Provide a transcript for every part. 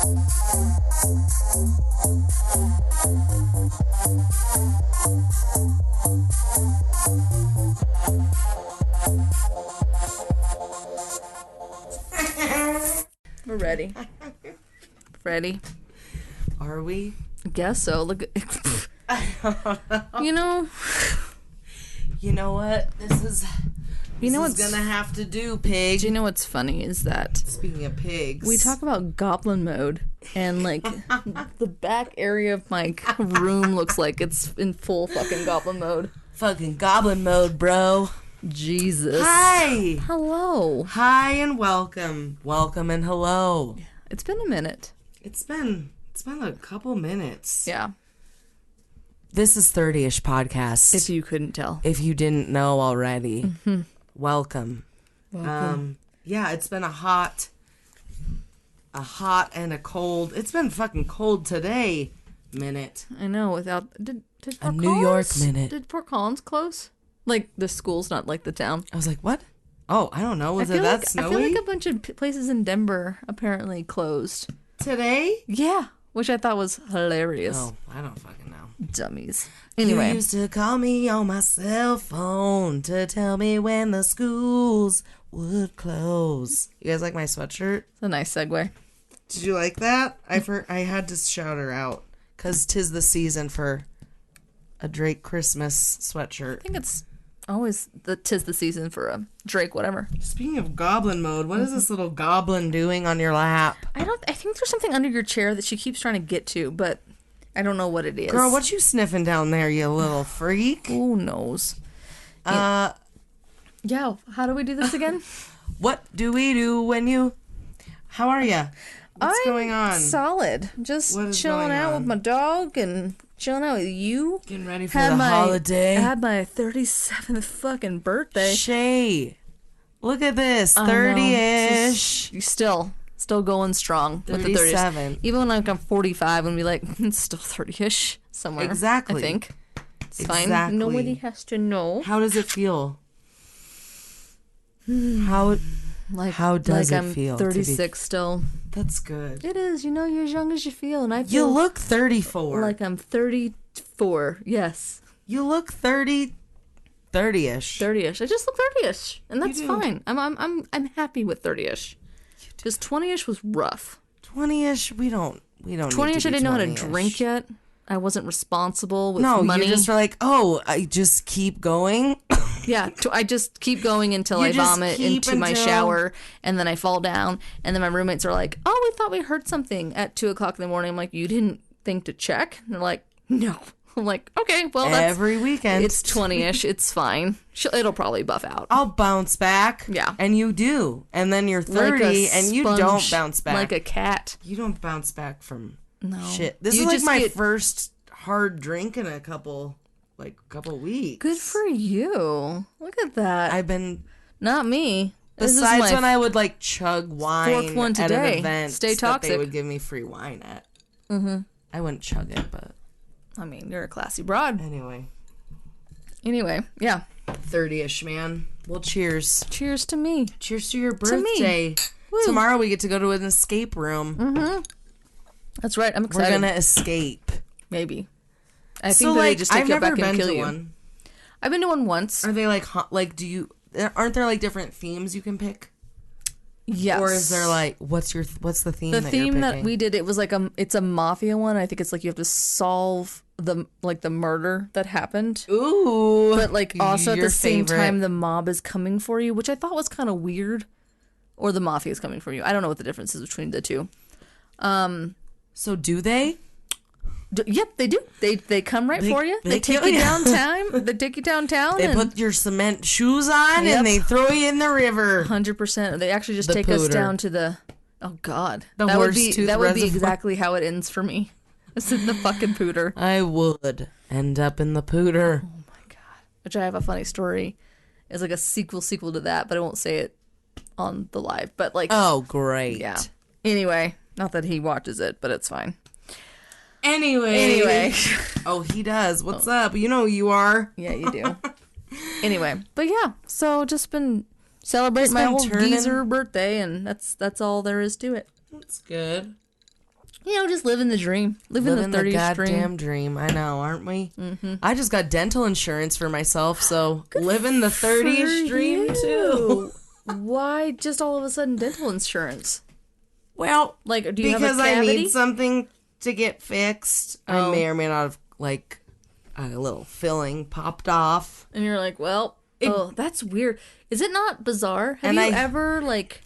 We're ready. Ready? Are we? I guess so. Look at... You know... You know what? This is gonna have to do, pig. Do you know what's funny is that... Speaking of pigs... We talk about goblin mode, and, like, the back area of my room looks like it's in full fucking goblin mode. Fucking goblin mode, bro. Jesus. Hi! Hello. Hi and welcome. Welcome and hello. It's been a minute. It's been a couple minutes. Yeah. This is 30-ish podcast. If you couldn't tell. If you didn't know already. Mm-hmm. Welcome. Yeah, it's been a hot and a cold. It's been fucking cold today. Minute. I know. Without did Fort a New York minute. Did Fort Collins close? Like the school's not like the town. I was like, what? Oh, I don't know. Was it that snowy? I feel like a bunch of places in Denver apparently closed today. Yeah, which I thought was hilarious. Oh, I don't fucking know. Dummies. Anyway, you used to call me on my cell phone to tell me when the schools would close. You guys like my sweatshirt? It's a nice segue. Did you like that? I had to shout her out because 'tis the season for a Drake Christmas sweatshirt. I think it's always 'tis the season for a Drake whatever. Speaking of goblin mode, what is this little goblin doing on your lap? I think there's something under your chair that she keeps trying to get to, but I don't know what it is. Girl, what you sniffing down there, you little freak? Who knows? Yeah, how do we do this again? What do we do when you... How are you? What's going on? Solid. Just chilling out with my dog and chilling out with you. Getting ready for the holiday. I had my 37th fucking birthday. Shay, look at this. 30-ish. You still going strong with the 30s. Even when I'm 45 and be like, it's still 30-ish somewhere. Exactly. I think. It's fine. Nobody has to know. How does it feel? How does it feel? I'm 36 still. That's good. It is. You know, you're as young as you feel. And I feel you look 34. Like I'm 34. Yes. You look 30-ish. 30-ish. I just look 30-ish. And that's fine. I'm happy with 30-ish. Just 20-ish was rough. 20-ish, we don't 20-ish, I didn't know how to drink yet. I wasn't responsible with money. No, you just were like, oh, I just keep going. Yeah, I just keep going until I vomit into my shower, and then I fall down, and then my roommates are like, oh, we thought we heard something at 2 o'clock in the morning. I'm like, you didn't think to check? And they're like, no. I'm like, okay, well, that's... Every weekend. It's 20-ish, it's fine. It'll probably buff out. I'll bounce back. Yeah. And you do. And then you're 30, and you don't bounce back. Like a cat. You don't bounce back from shit. This is like my first hard drink in a couple weeks. Good for you. Look at that. I've been... Not me. Besides when I would like chug wine fourth one today. At an event Stay toxic. that they would give me free wine at. Mm-hmm. I wouldn't chug it, but... I mean, you're a classy broad. Anyway, yeah. 30-ish, man. Well, cheers. Cheers to me. Cheers to your birthday. Tomorrow we get to go to an escape room. Mm-hmm. That's right. I'm excited. We're gonna escape. Maybe. I think that they just take you back and kill you. One. I've been to one once. Are they do you... Aren't there like different themes you can pick? Yes. Or is there like what's the theme? The theme that we did, it was like it's a mafia one. I think it's like you have to solve the murder that happened. Ooh. But like also at the same time the mob is coming for you, which I thought was kind of weird. Or the mafia is coming for you. I don't know what the difference is between the two. So do they? Yep, they do. They come right for you. They take you downtown. They take you downtown. They put your cement shoes on and they throw you in the river. 100%. They actually just take us down to the... Oh, God. That would be exactly how it ends for me. It's in the fucking pooter. I would end up in the pooter. Oh, my God. Which I have a funny story. It's like a sequel to that, but I won't say it on the live. But like... Oh, great. Yeah. Anyway, not that he watches it, but it's fine. Anyway. Oh, he does. What's up? You know who you are. Yeah, you do. Anyway, but yeah, so just been celebrating my old geezer birthday, and that's all there is to it. That's good. Just living the dream. Living the 30s goddamn dream. I know, aren't we? Mm-hmm. I just got dental insurance for myself, so living the 30s dream too. Why just all of a sudden dental insurance? Well, like, do you have a because cavity? I need something to get fixed. I may or may not have, like, a little filling popped off. And you're like, well, that's weird. Is it not bizarre? Have you ever, like,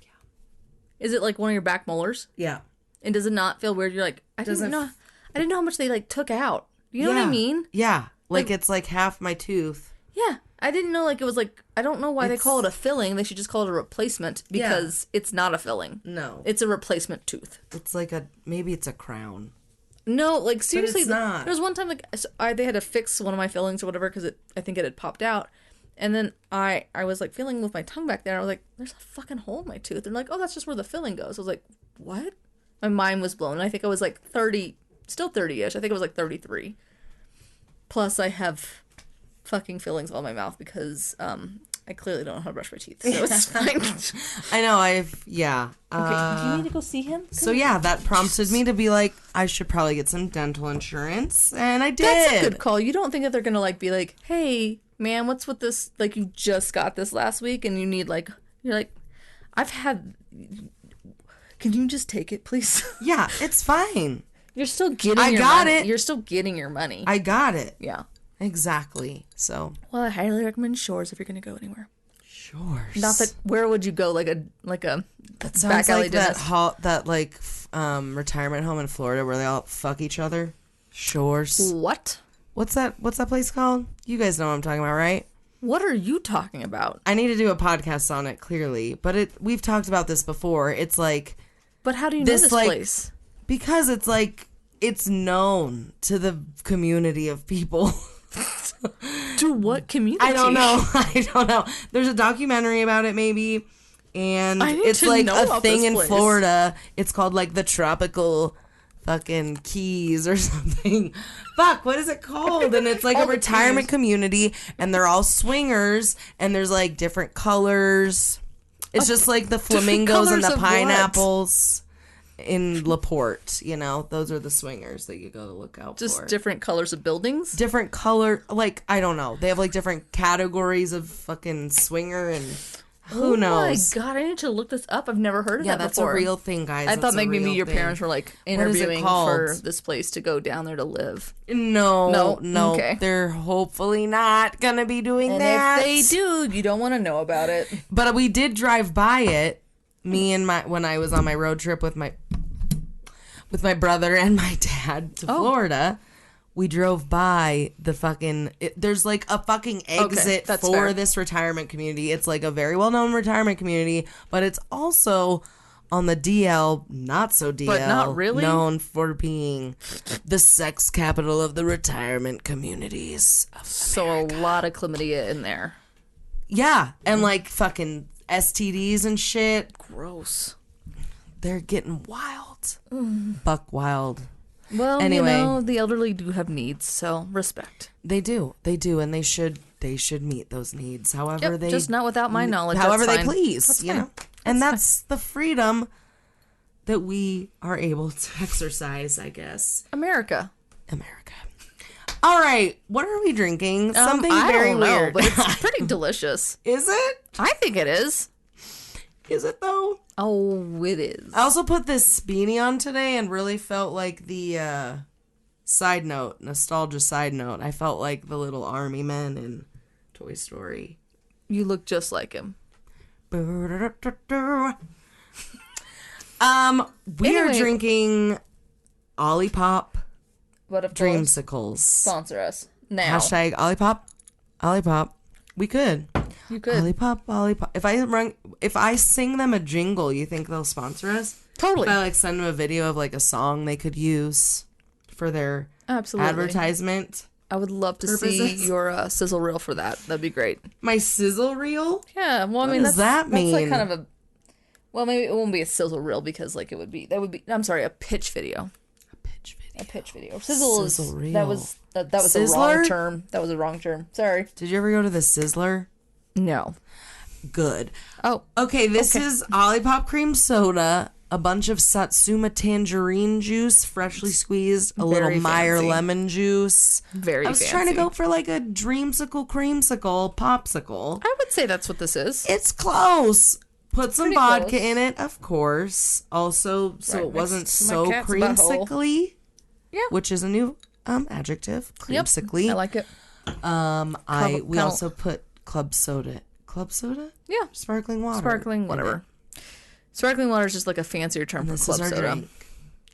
is it like one of your back molars? Yeah. And does it not feel weird? You're like, I didn't know how much they, like, took out. You know what I mean? Yeah. Like, it's like half my tooth. Yeah. I didn't know, like, it was like, I don't know why they call it a filling. They should just call it a replacement because it's not a filling. No. It's a replacement tooth. It's like maybe it's a crown. No, like, seriously. But it's not. There was one time, like, they had to fix one of my fillings or whatever because I think it had popped out. And then I was, like, feeling with my tongue back there. I was like, there's a fucking hole in my tooth. They're like, oh, that's just where the filling goes. I was like, what? My mind was blown. I think I was like 30, still 30-ish. I think it was like 33. Plus, I have fucking fillings all in my mouth because I clearly don't know how to brush my teeth. So it's fine. I know, Okay, do you need to go see him? So yeah, that prompted me to be like, I should probably get some dental insurance. And I did. That's a good call. You don't think that they're going to like be like, hey, man, what's with this? Like, you just got this last week and you need like, you're like, can you just take it, please? Yeah, it's fine. You're still getting your money. You're still getting your money. I got it. Yeah. Exactly. So. Well, I highly recommend Shores if you're going to go anywhere. Shores. Not that. Where would you go? Like a that sounds back alley like that retirement home in Florida where they all fuck each other. Shores. What? What's that place called? You guys know what I'm talking about, right? What are you talking about? I need to do a podcast on it, clearly, but we've talked about this before. It's like. But how do you know this place? Because it's like, it's known to the community of people. To what community? I don't know. There's a documentary about it, maybe. And it's like a thing in Florida. It's called like the Tropical fucking Keys or something. Fuck, what is it called? And it's like a retirement community. And they're all swingers. And there's like different colors. It's just like the flamingos and the pineapples in LaPorte, those are the swingers that you go to look out for. Just different colors of buildings? Different color, like, I don't know. They have like different categories of fucking swinger and who knows? Oh my God, I need to look this up. I've never heard of that before. Yeah, that's a real thing, guys. I thought maybe your parents were like interviewing for this place to go down there to live. No. Okay. They're hopefully not gonna be doing that. And if they do, you don't want to know about it. But we did drive by it. When I was on my road trip with my brother and my dad to Florida, we drove by the fucking. There's like a fucking exit for fair. This retirement community. It's like a very well known retirement community, but it's also on the DL, not so DL, but not really known for being the sex capital of the retirement communities of America. So a lot of chlamydia in there. Yeah, and like fucking STDs and shit. Gross. They're getting wild. Buck wild. Well, anyway, the elderly do have needs, so respect. They do, and they should meet those needs. However, just not without my knowledge. However they please, and that's the freedom that we are able to exercise, I guess. America. All right, what are we drinking? Something very weird, but it's pretty delicious. Is it? I think it is. Is it though? Oh, it is. I also put this beanie on today and really felt like the nostalgia side note. I felt like the little army men in Toy Story. You look just like him. We are drinking Olipop Dreamsicles. Sponsor us now. Hashtag Olipop. We could. You could. Olipop. If I sing them a jingle, you think they'll sponsor us? Totally. If I send them a video of like a song they could use for their advertisement. I would love to see your sizzle reel for that. That'd be great. My sizzle reel? Yeah. Well, I mean, what does that mean? That's like kind of a. Well, maybe it won't be a sizzle reel because like a pitch video. A pitch video. Sizzle reel. That was the wrong term. That was the wrong term. Sorry. Did you ever go to the Sizzler? No. Good. Oh. Okay, this is Olipop cream soda. a bunch of Satsuma tangerine juice, freshly squeezed, a little Meyer lemon juice. Very fancy. I was trying to go for like a dreamsicle, creamsicle, popsicle. I would say that's what this is. It's close. Put some vodka in it, of course. Also, so it wasn't so creamsicle-y. Yeah. Which is a new adjective. Creamsicle-y. Yep, I like it. We also put club soda. Club soda? Yeah. Sparkling water. Sparkling, whatever. Sparkling water is just like a fancier term for club soda. Drink.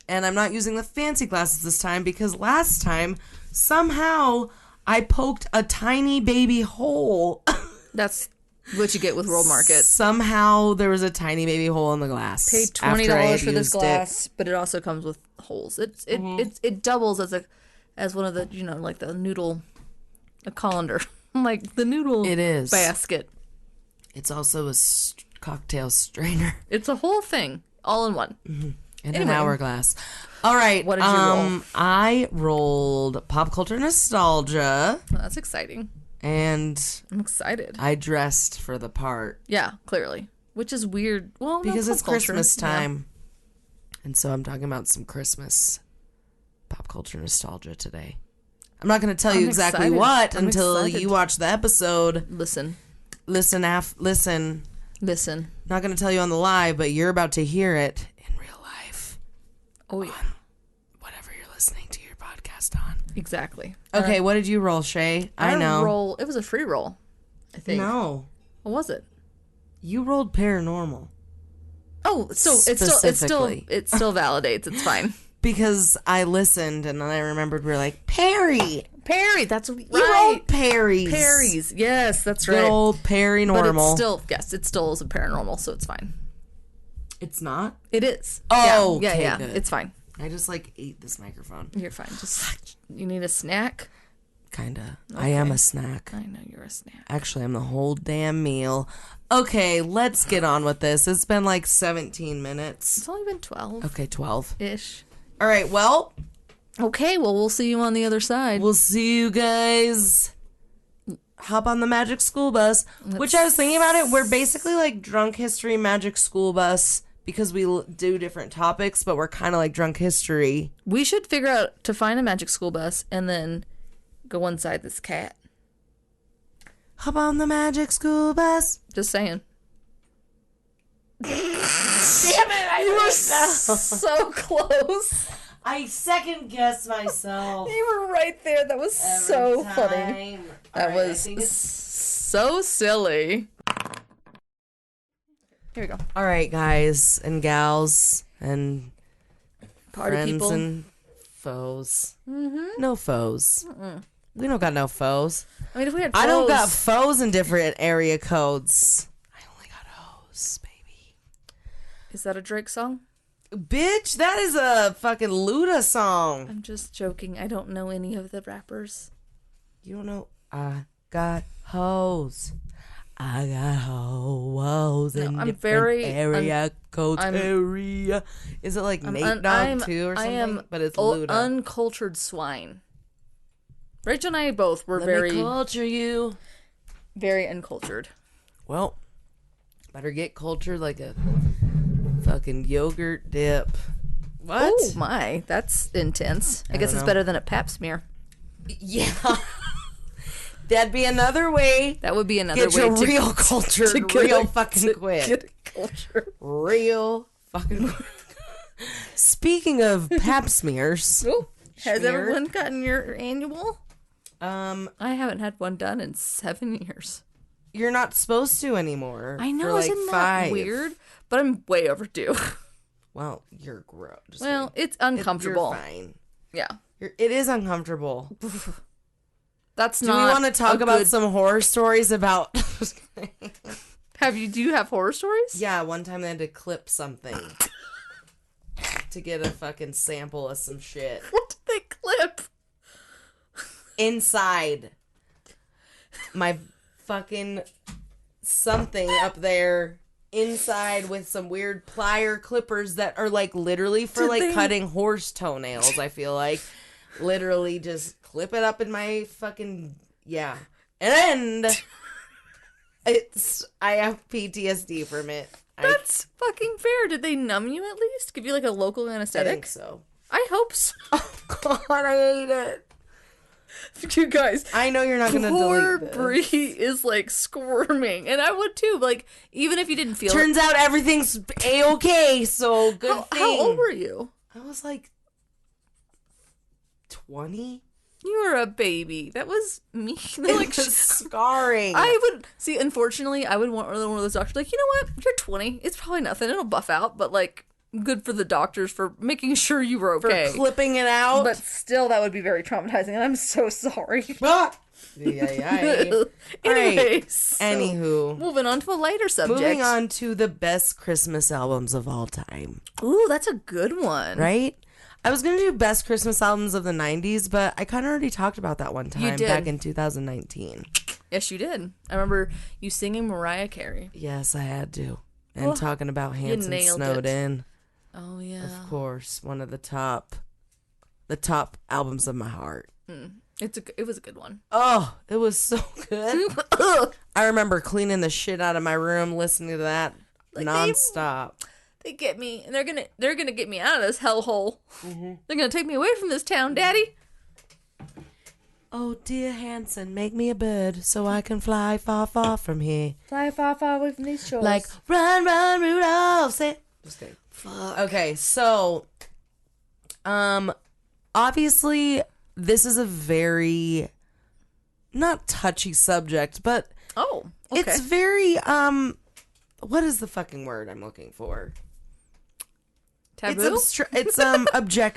And I'm not using the fancy glasses this time because last time, somehow, I poked a tiny baby hole. That's what you get with World Market. Somehow, there was a tiny baby hole in the glass. Paid $20 for this glass, but it also comes with holes. It doubles as one of the, like the noodle, a colander. Like the noodle basket. It's also a cocktail strainer. It's a whole thing, all in one. Mm-hmm. And an hourglass. All right. What did you roll? I rolled pop culture nostalgia. Oh, that's exciting. And I'm excited. I dressed for the part. Yeah, clearly. Which is weird. Well, because it's Christmas time. Yeah. And so I'm talking about some Christmas pop culture nostalgia today. I'm not going to tell you exactly what until you watch the episode. Listen. Listen. Not going to tell you on the live, but you're about to hear it in real life. Oh, yeah. Whatever you're listening to your podcast on. Exactly. Okay, what did you roll, Shay? I know. It was a free roll, I think. No. What was it? You rolled paranormal. Oh, so it still validates. It's fine. Because I listened and then I remembered we were like, Perry, that's right. You rolled Perry's. Yes, that's right. Good old Perry normal. But it still is a paranormal, so it's fine. It's not? It is. Oh, yeah. Okay, yeah. Good. It's fine. I just ate this microphone. You're fine. You need a snack? Kinda. Okay. I am a snack. I know you're a snack. Actually, I'm the whole damn meal. Okay, let's get on with this. It's been like 17 minutes. It's only been 12. Okay, 12-ish. All right, well. Okay, well, we'll see you on the other side. We'll see you guys. Hop on the Magic School Bus. Which I was thinking about it. We're basically like Drunk History Magic School Bus because we do different topics, but we're kind of like Drunk History. We should figure out to find a Magic School Bus and then go inside this cat. Hop on the Magic School Bus. Just saying. Damn it! You were so close. I second guessed myself. You were right there. That was so funny. That was so silly. Here we go. All right, guys and gals and party friends people and foes. Mm-hmm. No foes. Mm-mm. We don't got no foes. I mean, if we had foes. I don't got foes in different area codes. I only got hoes, baby. Is that a Drake song? Bitch, that is a fucking Luda song. I'm just joking. I don't know any of the rappers. You don't know? I got hoes. I got hoes in different area codes. Area. Is it like Nate Dogg too or something? But it's Luda. Uncultured swine. Rachel and I both were Let me culture you. Very uncultured. Well, better get cultured like a fucking yogurt dip. What? Oh my, that's intense. I guess it's better than a pap smear. Yeah. That'd be another way. That would be another way to real culture. Real fucking quick. Get culture. Real fucking quick. Speaking of pap smears. Oh, has everyone gotten your annual? I haven't had one done in 7 years. You're not supposed to anymore. I know, isn't that weird? But I'm way overdue. Well, you're gross. Well, it's uncomfortable. You're fine. Yeah. It is uncomfortable. That's Do not. Do we want to talk about some horror stories about? Do you have horror stories? Yeah, one time they had to clip something to get a fucking sample of some shit. What did they clip? Inside my fucking something up there. Inside with some weird plier clippers that are like literally for cutting horse toenails. I feel like literally just clip it up in my fucking and I have PTSD from it. That's fucking fair. Did they numb you at least? Give you like a local anesthetic? I think so. I hope so. Oh God, I hate it. You guys, I know you're not gonna poor delete this. Brie is like squirming, and I would too. Like, even if you didn't feel Turns out everything's a-okay, so good thing. How old were you? I was like 20. You were a baby. That was me. Like scarring. I would see. Unfortunately, I would want one of those doctors. Like, you know what? You're 20. It's probably nothing. It'll buff out. But like, good for the doctors for making sure you were okay. For clipping it out. But still, that would be very traumatizing. And I'm so sorry. Ah! Yeah. Anyways, so anywho, moving on to a lighter subject. Moving on to the best Christmas albums of all time. Ooh, that's a good one. Right? I was going to do best Christmas albums of the 90s, but I kind of already talked about that one time back in 2019. Yes, you did. I remember you singing Mariah Carey. Yes, I had to. And talking about Hanson Snowed In. Oh, yeah. Of course. One of the top albums of my heart. It was a good one. Oh, it was so good. I remember cleaning the shit out of my room, listening to that like nonstop. They get me, and they're gonna get me out of this hellhole. Mm-hmm. They're gonna take me away from this town, Daddy. Oh, dear Hanson, make me a bird so I can fly far, far from here. Fly far, far away from these shores. Like, run, run, Rudolph. Just kidding. Fuck. Okay, so, obviously, this is a very, not touchy subject, but it's very, what is the fucking word I'm looking for? Taboo? It's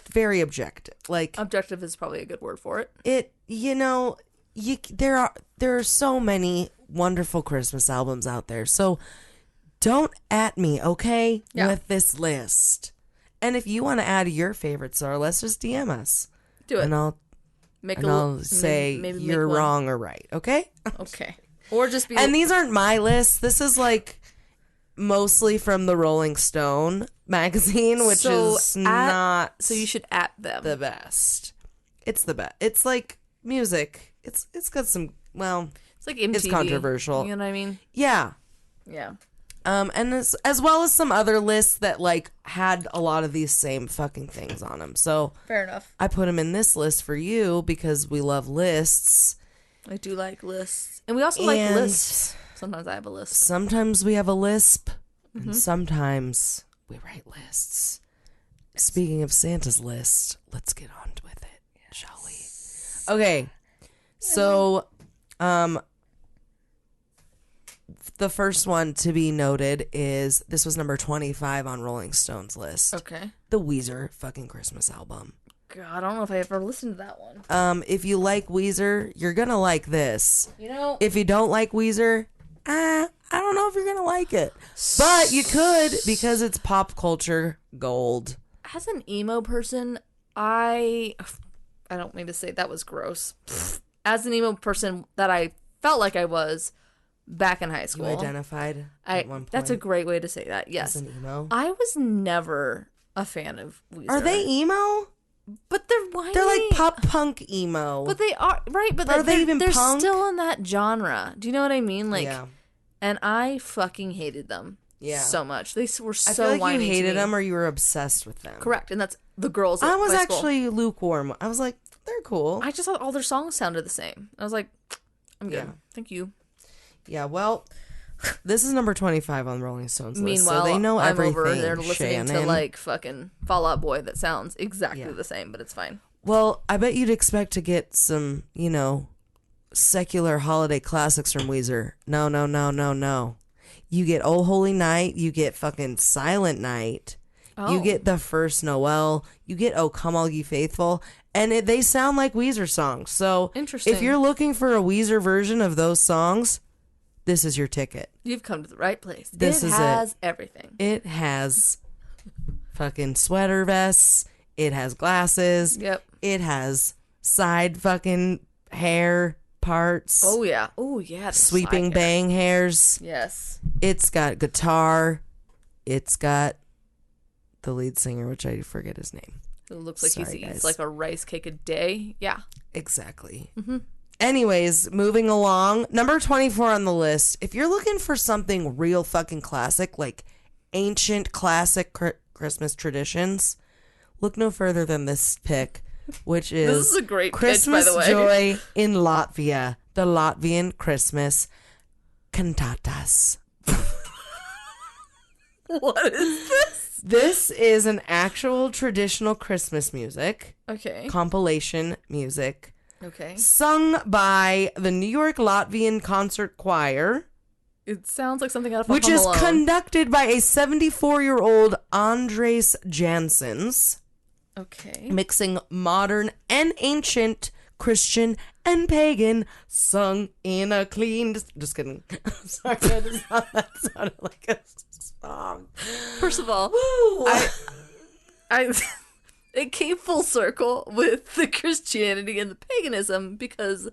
very objective. Like, objective is probably a good word for it. There are so many wonderful Christmas albums out there. So don't at me, okay, with this list. And if you want to add your favorites to our list, just DM us. Do it. And I'll say maybe you're wrong or right, okay? Okay. Or just be. And these aren't my lists. This is like mostly from the Rolling Stone magazine, which is not. So you should at them. The best. It's the best. It's like music. It's got some. Well, it's like MTV. It's controversial. You know what I mean? Yeah. Yeah. And as well as some other lists that like had a lot of these same fucking things on them. So fair enough. I put them in this list for you because we love lists. I do like lists, and we also like lists. Sometimes I have a list. Sometimes we have a lisp, and sometimes we write lists. Speaking of Santa's list, let's get on with it, shall we? Okay, so the first one to be noted is this was number 25 on Rolling Stone's list. Okay, the Weezer fucking Christmas album. God, I don't know if I ever listened to that one. If you like Weezer, you're gonna like this. You know, if you don't like Weezer, I don't know if you're gonna like it, but you could because it's pop culture gold. As an emo person, I don't mean to say that was gross. As an emo person that I felt like I was back in high school, you identified at one point. That's a great way to say that. Yes, as an emo. I was never a fan of Weezer. Are they emo? But they're whiny. They're like pop punk emo. But they are right. But are they even they're punk? Still in that genre. Do you know what I mean? Like, yeah. And I fucking hated them. Yeah. So much. They were so I feel like whiny. You hated them, or you were obsessed with them. Correct, and that's the girls. I was actually lukewarm. I was like, they're cool. I just thought all their songs sounded the same. I was like, I'm good. Yeah. Thank you. Yeah. Well. This is number 25 on Rolling Stone's list. Meanwhile, so they know everything. I'm over there listening Shannon. to like fucking Fall Out Boy that sounds exactly the same, but it's fine. Well, I bet you'd expect to get some, secular holiday classics from Weezer. No. You get Oh Holy Night. You get fucking Silent Night. Oh. You get The First Noel. You get Oh Come All Ye Faithful. And they sound like Weezer songs. So interesting. If you're looking for a Weezer version of those songs, this is your ticket. You've come to the right place. This has everything. It has fucking sweater vests. It has glasses. Yep. It has side fucking hair parts. Oh, yeah. Oh, yeah. Sweeping bang hairs. Yes. It's got guitar. It's got the lead singer, which I forget his name. It looks like he eats like a rice cake a day. Yeah. Exactly. Mm-hmm. Anyways, moving along. Number 24 on the list. If you're looking for something real fucking classic, like ancient classic Christmas traditions, look no further than this pick, which is, this is a great Christmas pitch, by the way. Joy in Latvia, the Latvian Christmas cantatas. What is this? This is an actual traditional Christmas music. Okay. Compilation music. Okay. Sung by the New York Latvian Concert Choir. It sounds like something out of which Home is Alone. conducted by a 74-year-old Andres Janssens. Okay. Mixing modern and ancient, Christian and pagan, sung in a clean... Just kidding. I'm sorry, that sounded like a song. First of all, I it came full circle with the Christianity and the paganism because,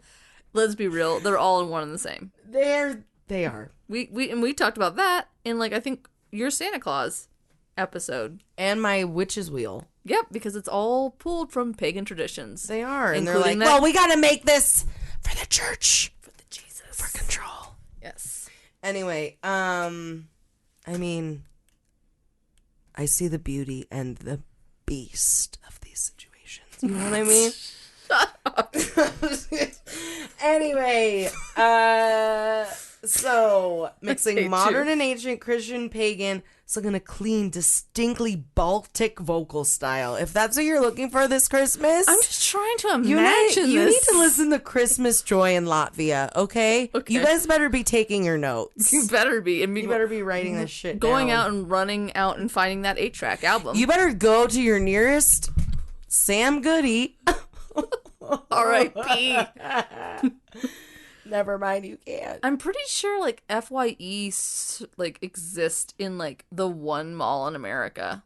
let's be real, they're all in one and the same. They are. We talked about that in, like, I think your Santa Claus episode. And my witch's wheel. Yep, because it's all pulled from pagan traditions. They are. And they're like, well, we got to make this for the church. For the Jesus. For control. Yes. Anyway, I mean, I see the beauty and the beast of these situations. You know what I mean? Shut up. Anyway, so mixing modern and ancient Christian pagan, so in a clean, distinctly Baltic vocal style. If that's what you're looking for this Christmas, I'm just trying to imagine you this. need to listen to Christmas Joy in Latvia, okay? You guys better be taking your notes. You better be. And you better be writing this shit going down. out and running out and finding that 8-track album. You better go to your nearest Sam Goody. R.I.P. Never mind, you can't. I'm pretty sure, like, FYE, like, exist in, like, the one mall in America.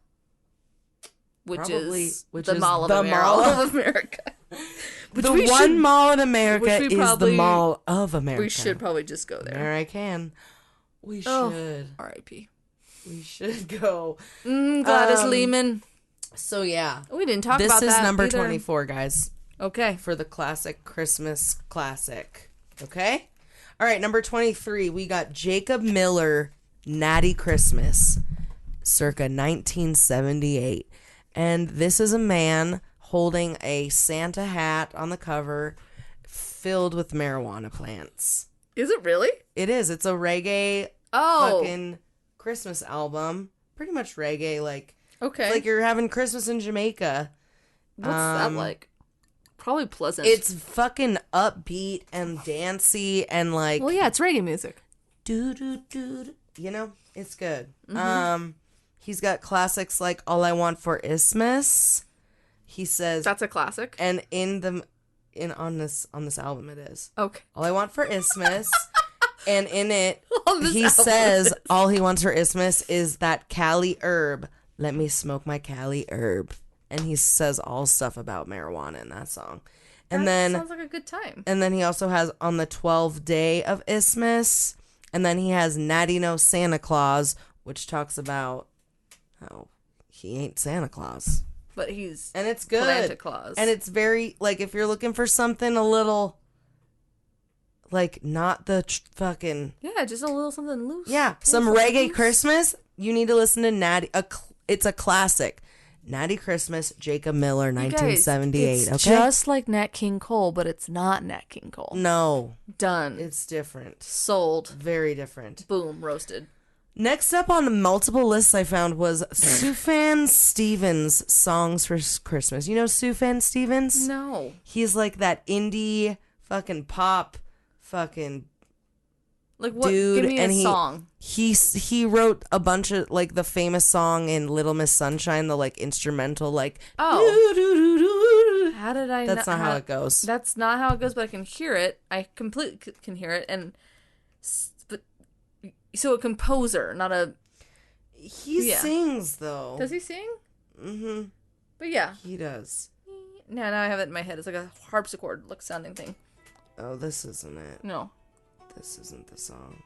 Which is the Mall of America. The one mall in America is the Mall of America. We should probably just go there. There I can. We should. R.I.P. We should go. Gladys Lehman. So, yeah. We didn't talk about that. This is number either. 24, guys. Okay. For the classic Christmas classic. Okay? All right, number 23, we got Jacob Miller, Natty Christmas, circa 1978. And this is a man holding a Santa hat on the cover filled with marijuana plants. Is it really? It is. It's a reggae fucking Christmas album. Pretty much reggae, like... Okay. It's like you're having Christmas in Jamaica. What's that like? Probably pleasant. It's fucking upbeat and dancey and like... Well, yeah, it's reggae music. Do-do-do. You know? It's good. Mm-hmm. He's got classics like All I Want for Ismas. He says... That's a classic. And on this album it is. Okay. All I Want for Ismas. And in it, he says all he wants for Ismas is that Cali herb. Let me smoke my Cali herb. And he says all stuff about marijuana in that song. And that sounds like a good time. And then he also has On the 12th Day of Ismas. And then he has Natty No Santa Claus, which talks about how he ain't Santa Claus. But he's and it's good. Santa Claus. And it's very, like, if you're looking for something a little, like, not the fucking... Yeah, just a little something loose. Yeah, some reggae Christmas, you need to listen to Natty. It's a classic. Natty Christmas, Jacob Miller, 1978. Guys, it's just like Nat King Cole, but it's not Nat King Cole. No. Done. It's different. Sold. Very different. Boom. Roasted. Next up on multiple lists I found was Sufjan Stevens' Songs for Christmas. You know Sufjan Stevens? No. He's like that indie fucking pop fucking like what? Dude, Give me a song. He wrote a bunch of like the famous song in Little Miss Sunshine, the like instrumental like how did I? That's not how it goes. That's not how it goes, but I can hear it. I completely can hear it, and but so a composer, not a. He sings though. Does he sing? Mm-hmm. But yeah, he does. Now I have it in my head. It's like a harpsichord sounding thing. Oh, this isn't it. No. This isn't the song.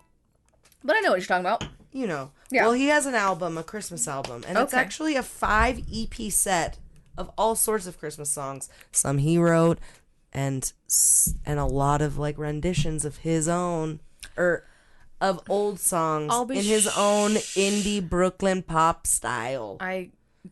But I know what you're talking about. You know. Yeah. Well, he has an album, a Christmas album. And it's actually a 5 EP set of all sorts of Christmas songs. Some he wrote and a lot of like renditions of his own. of old songs in his own indie Brooklyn pop style.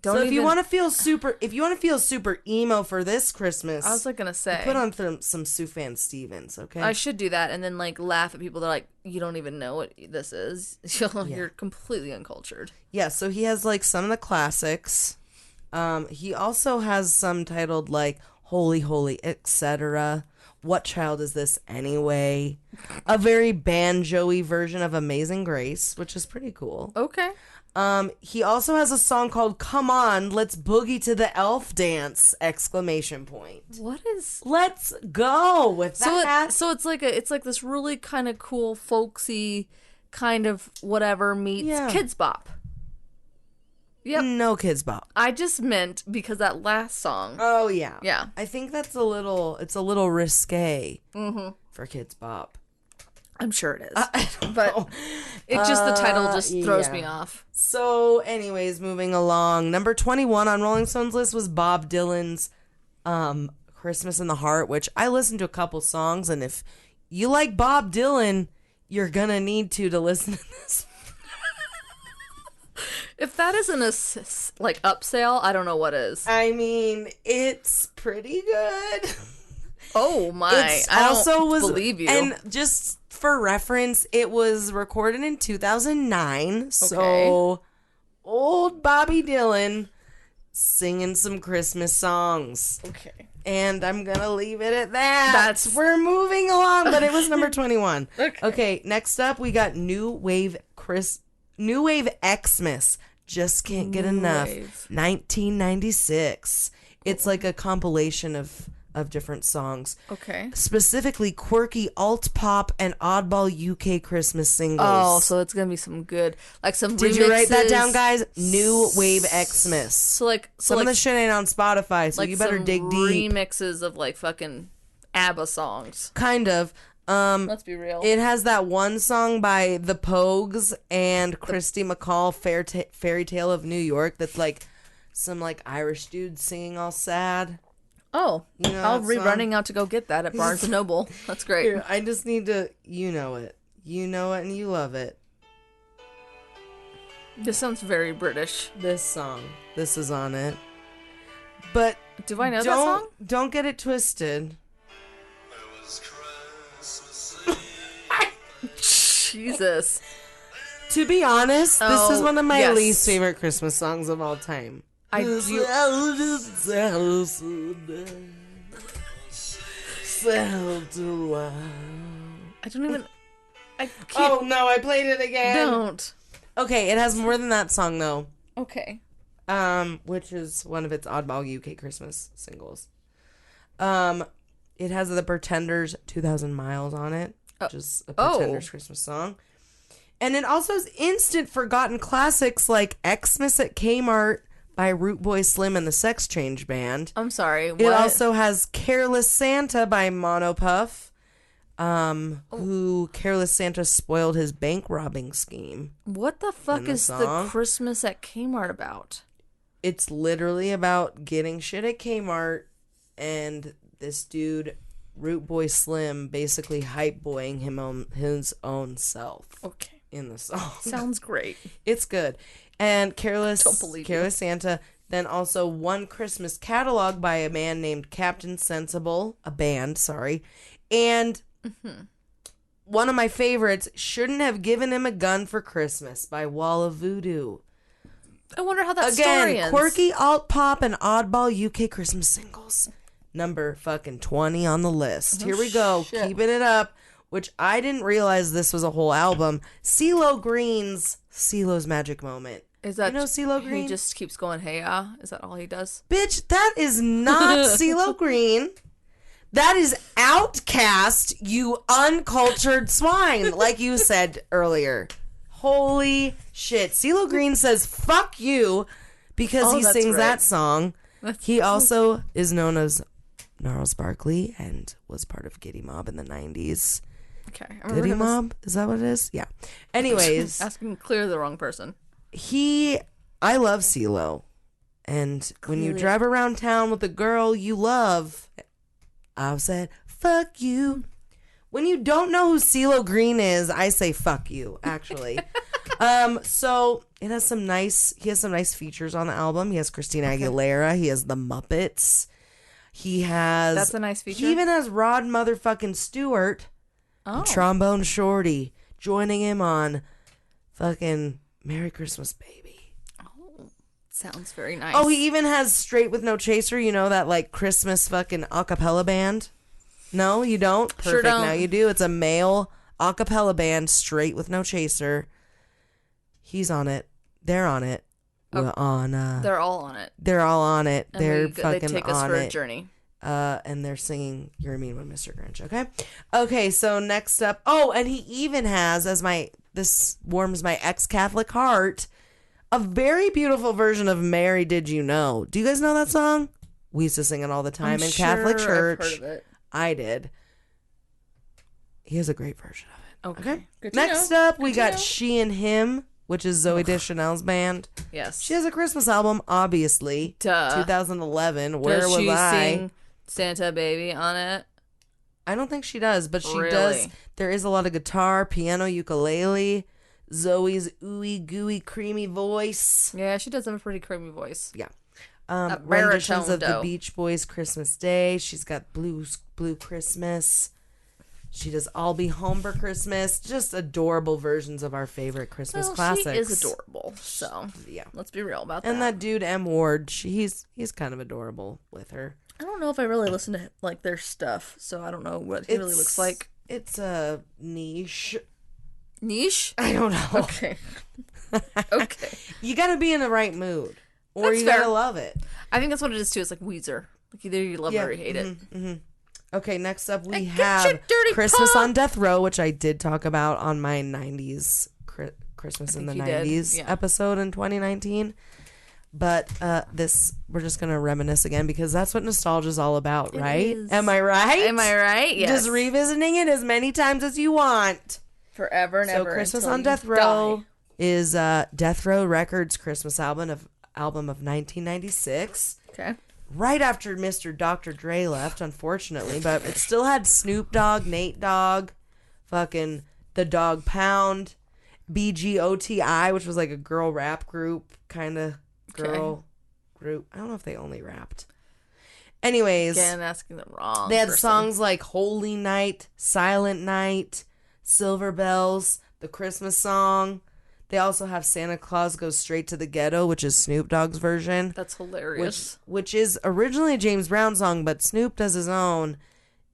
So if you want to feel super emo for this Christmas, I was like gonna say, put on some Sufjan Stevens, okay? I should do that and then like laugh at people that are like, you don't even know what this is. You're completely uncultured. Yeah, so he has like some of the classics. He also has some titled like Holy Holy, etc. What Child Is This Anyway? A very banjo-y version of Amazing Grace, which is pretty cool. Okay. He also has a song called Come On, Let's Boogie to the Elf Dance! ! What is... Let's go with that. So it's like this really kind of cool, folksy kind of whatever meets Kids Bop. Yep. No Kids Bop. I just meant because that last song. Oh, yeah. Yeah. I think it's a little risque for Kids Bop. I'm sure it is. But it's just the title just throws me off. So, anyways, moving along. Number 21 on Rolling Stone's list was Bob Dylan's Christmas in the Heart, which I listened to a couple songs, and if you like Bob Dylan, you're gonna need to listen to this. If that isn't a upsell, I don't know what is. I mean, it's pretty good. Oh my! I don't believe you. And just for reference, it was recorded in 2009. So old Bobby Dylan singing some Christmas songs. Okay. And I'm gonna leave it at that. We're moving along, but it was number 21. Okay. Next up, we got New Wave Xmas. Just Can't Get Enough. 1996. It's like a compilation of different songs. Okay. Specifically quirky alt pop and oddball UK Christmas singles. Oh, so it's gonna be some good, like some remixes. Did you write that down, guys? New Wave Xmas. So some of the shit ain't on Spotify, so you better dig deep. Remixes of like fucking ABBA songs. Kind of. Let's be real. It has that one song by The Pogues and Christy McCall, Fairy Tale of New York, that's like some like Irish dude singing all sad. Oh, I'll be running out to go get that at Barnes & Noble. That's great. Here, I just need to, you know it and you love it. This sounds very British. This song. This is on it. But do I know that song? Don't get it twisted. Jesus. To be honest, this is one of my least favorite Christmas songs of all time. I don't even. I can't. Oh no, I played it again. Don't. Okay, it has more than that song though. Okay. Which is one of its oddball UK Christmas singles. It has the Pretenders' 2,000 Miles on it, which is a Pretenders Christmas song. And it also has instant forgotten classics like Xmas at Kmart by Root Boy Slim and the Sex Change Band. I'm sorry, what? It also has Careless Santa by Monopuff, who Careless Santa spoiled his bank robbing scheme. What the fuck is the Christmas at Kmart about? It's literally about getting shit at Kmart and this dude, Root Boy Slim, basically hype boying him on his own self. Okay. In the song. Sorry. Great. It's good. And Careless Santa, then also One Christmas Catalog by a man named Captain Sensible, a band, sorry. And one of my favorites, Shouldn't Have Given Him a Gun for Christmas by Wall of Voodoo. I wonder how that story ends. Quirky alt pop and oddball UK Christmas singles. Number fucking 20 on the list. Here we go. Shit. Keeping it up. Which I didn't realize this was a whole album. CeeLo Green's CeeLo's Magic Moment. Is that, you know CeeLo Green? He just keeps going, hey, is that all he does? Bitch, that is not CeeLo Green. That is Outcast, you uncultured swine, like you said earlier. Holy shit. CeeLo Green says, fuck you, because he sings that song. He also is known as Gnarls Barkley and was part of Giddy Mob in the 90s. Okay. Giddy Mob? Is that what it is? Yeah. Anyways. Asking clearly the wrong person. I love CeeLo. And when you drive around town with a girl you love, I've said, fuck you. When you don't know who CeeLo Green is, I say fuck you, actually. So he has some nice features on the album. He has Christina Aguilera. He has the Muppets. That's a nice feature. He even has Rod motherfucking Stewart, the trombone shorty, joining him on fucking Merry Christmas, Baby. Oh, sounds very nice. Oh, he even has Straight with No Chaser. You know that like Christmas fucking acapella band? No, you don't? Perfect. Sure don't. Now you do. It's a male a cappella band, Straight with No Chaser. He's on it. They're on it. They're all on it. They're all on it. And they're fucking on it. They take us for a journey. And they're singing You're a Mean One, Mr. Grinch. Okay, so next up. Oh, and he even has, this warms my ex-Catholic heart, a very beautiful version of Mary Did You Know. Do you guys know that song? We used to sing it all the time in Catholic church. I've heard of it. I did. He has a great version of it. Okay. Good to Next know. up, we got She and Him, which is Zooey Deschanel's band. Yes. She has a Christmas album, obviously. Duh. 2011. Where does was she I? Sing Santa Baby on it? I don't think she does, but she Really? does. There is a lot of guitar, piano, ukulele. Zoe's ooey gooey creamy voice. Yeah, she does have a pretty creamy voice. Yeah. baritone, Renditions of the though. Beach Boys' Christmas Day. She's got Blue Christmas. She does I'll Be Home for Christmas. Just adorable versions of our favorite Christmas classics. She is adorable. So yeah, let's be real about that. And that dude M Ward, he's kind of adorable with her. I don't know if I really listen to like their stuff, so I don't know what he really looks like. It's a niche. Niche? I don't know. Okay. Okay. You got to be in the right mood, or That's you fair. got to love it. I think that's what it is too. It's like Weezer. Like either you love it or you hate it. Mm-hmm. Okay, next up we Get have your dirty Christmas paw. on Death Row, which I did talk about on my 90s Christmas in the you 90s did. Yeah. episode in 2019. But we're just going to reminisce again because that's what nostalgia is all about, right? is. Am I right? Am I right? Yes. Just revisiting it as many times as you want. Forever and ever. So Christmas until on you Death Row die. is Death Row Records' Christmas album of 1996. Okay. Right after Mr. Dr. Dre left, unfortunately, but it still had Snoop Dogg, Nate Dogg, fucking The Dog Pound, BGOTI, which was like a girl rap group, kind of girl group. I don't know if they only rapped. Anyways, Again, asking the wrong they had person. songs like Holy Night, Silent Night, Silver Bells, the Christmas song. They also have Santa Claus Goes Straight to the Ghetto, which is Snoop Dogg's version. That's hilarious. Which is originally a James Brown song, but Snoop does his own.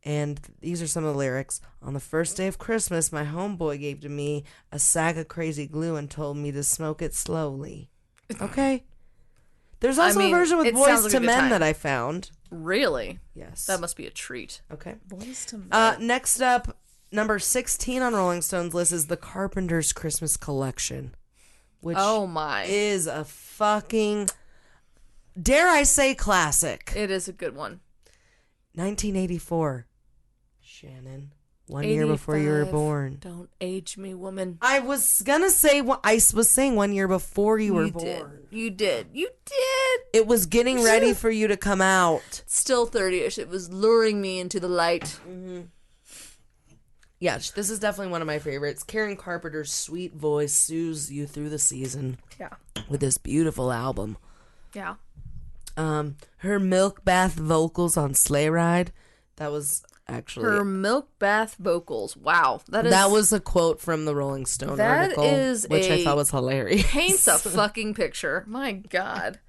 And these are some of the lyrics. On the first day of Christmas, my homeboy gave to me a sack of crazy glue and told me to smoke it slowly. Okay. There's also a version with Boys to Men that I found. Really? Yes. That must be a treat. Okay. Boys to Men. Next up, number 16 on Rolling Stone's list is The Carpenter's Christmas Collection, which is a fucking, dare I say, classic. It is a good one. 1984. Shannon, 1 year before you were born. Don't age me, woman. I was gonna say, I was saying 1 year before you were born. You did. It was getting ready for you to come out. Still 30-ish. It was luring me into the light. Mm-hmm. Yeah, this is definitely one of my favorites. Karen Carpenter's sweet voice soothes you through the season. Yeah. With this beautiful album. Yeah. Her milk bath vocals on Sleigh Ride. That was actually her milk bath vocals. Wow. That was a quote from the Rolling Stone article, which I thought was hilarious. Paints a fucking picture. My God.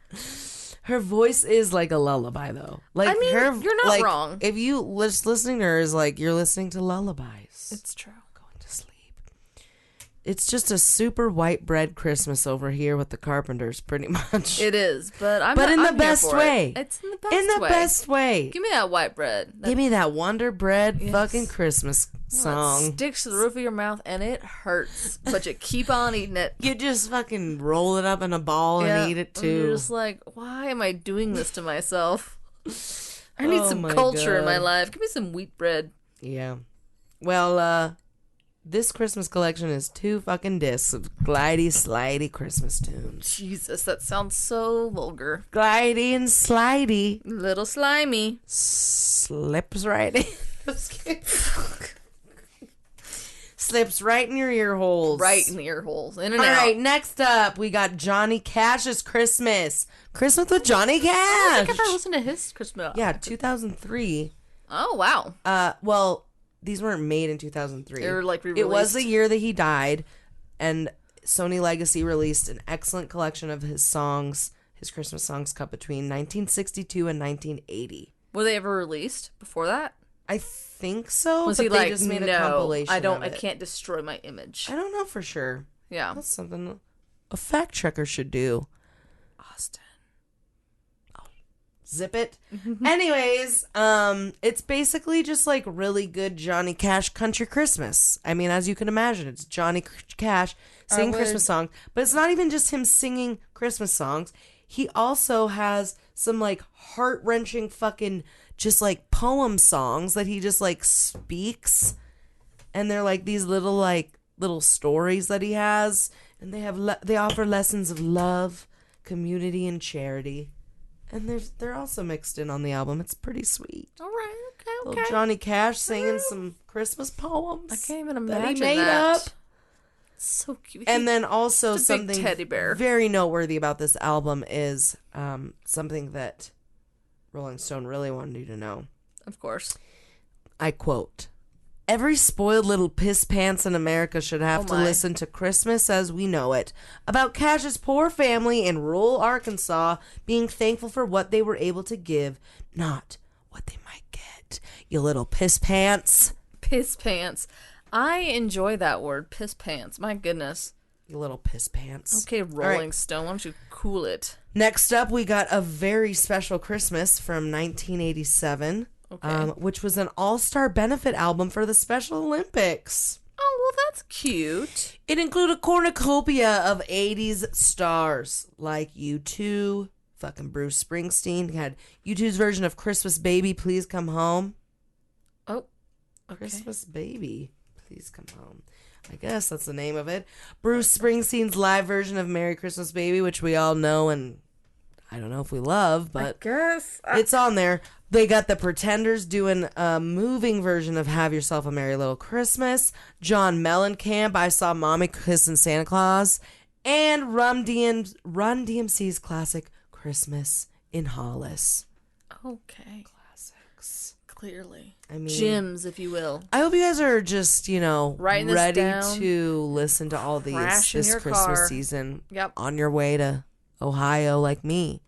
Her voice is like a lullaby, though. Like, I mean, you're not wrong. If you listening to her is like you're listening to lullabies. It's true. Going to sleep. It's just a super white bread Christmas over here with the Carpenters, pretty much. It is, but I'm in the best way. It's in the best way. In the best way. Give me that white bread. Give me that Wonder Bread fucking Christmas song. It sticks to the roof of your mouth and it hurts, but you keep on eating it. You just fucking roll it up in a ball and eat it too. And you're just like, why am I doing this to myself? I need some culture God. in my life. Give me some wheat bread. Yeah. Well, this Christmas collection is 2 fucking discs of glidey, slidey Christmas tunes. Jesus, that sounds so vulgar. Glidey and slidey. Little slimy. Slips right in. slips right in your ear holes. Right in the ear holes. In and out. All right, out. next up, we got Johnny Cash's Christmas. Christmas with Johnny Cash. I don't think I've ever listened to his Christmas. Yeah, 2003. Oh, wow. Well, these weren't made in 2003. They were like re-released. It was the year that he died, and Sony Legacy released an excellent collection of his songs, his Christmas songs cut between 1962 and 1980. Were they ever released before that? I think so. Was but he they like, just made a no, compilation I can't destroy my image. I don't know for sure. Yeah. That's something a fact checker should do. Austin. Zip it. Anyways, it's basically just like really good Johnny Cash country Christmas. I mean, as you can imagine, it's Johnny Cash singing Christmas songs, but it's not even just him singing Christmas songs. He also has some like heart-wrenching fucking just like poem songs that he just like speaks, and they're like these little stories that he has, and they offer lessons of love, community, and charity. And they're also mixed in on the album. It's pretty sweet. All right, okay. Little Johnny Cash singing some Christmas poems. I can't even imagine that he made that. up. It's so cute. And then also Just a big something teddy bear. very noteworthy about this album is something that Rolling Stone really wanted you to know. Of course. I quote, "Every spoiled little piss pants in America should have to listen to Christmas as we know it, about Cash's poor family in rural Arkansas being thankful for what they were able to give, not what they might get. You little piss pants." Piss pants. I enjoy that word, piss pants. My goodness. You little piss pants. Okay, Rolling Stone, why don't you cool it? Next up, we got A Very Special Christmas from 1987. Okay. Which was an all-star benefit album for the Special Olympics. Oh, well, that's cute. It included a cornucopia of 80s stars like U2, fucking Bruce Springsteen. It had U2's version of Christmas Baby, Please Come Home. Oh, okay. Christmas Baby, Please Come Home. I guess that's the name of it. Bruce Springsteen's live version of Merry Christmas Baby, which we all know and I don't know if we love, but I guess it's on there. They got the Pretenders doing a moving version of Have Yourself a Merry Little Christmas. John Mellencamp, I Saw Mommy Kissing Santa Claus. And Run DMC's classic Christmas in Hollis. Okay. Classics. Clearly. I mean, gems, if you will. I hope you guys are just, writing this ready down, to listen to all these this Christmas car. season. Yep. On your way to Ohio like me.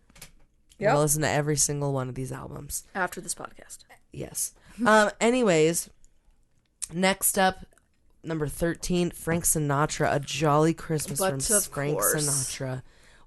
Yep. We'll listen to every single one of these albums. After this podcast. Yes. Anyways, next up, number 13, Frank Sinatra, A Jolly Christmas from Frank Sinatra.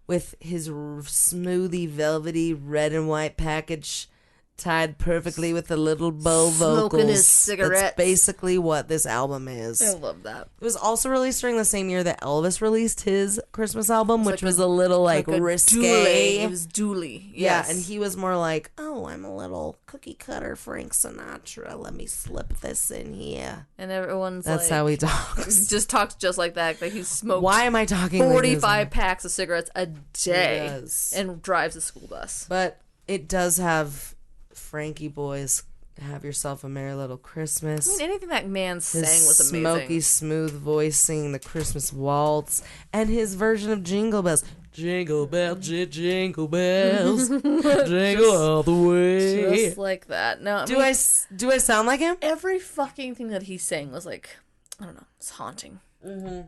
With his smoothie, velvety, red and white package tied perfectly with the little bow vocals. Smoking his cigarettes. That's basically what this album is. I love that. It was also released during the same year that Elvis released his Christmas album, which was a little risque. It was Dooley. Yes. Yeah, and he was more like, oh, I'm a little cookie cutter Frank Sinatra. Let me slip this in here. And everyone's That's how he talks. Just talks just like that. Like he smokes. Why am I talking 45 packs of cigarettes a day. He does. And drives a school bus. But it does have Frankie Boy's Have Yourself a Merry Little Christmas. I mean, anything that man sang was amazing. Smoky, smooth voice singing the Christmas waltz, and his version of Jingle Bells. Jingle bells, jingle bells, jingle all the way. Just like that. No, do I sound like him? Every fucking thing that he sang was like, I don't know, it's haunting. Mm-hmm.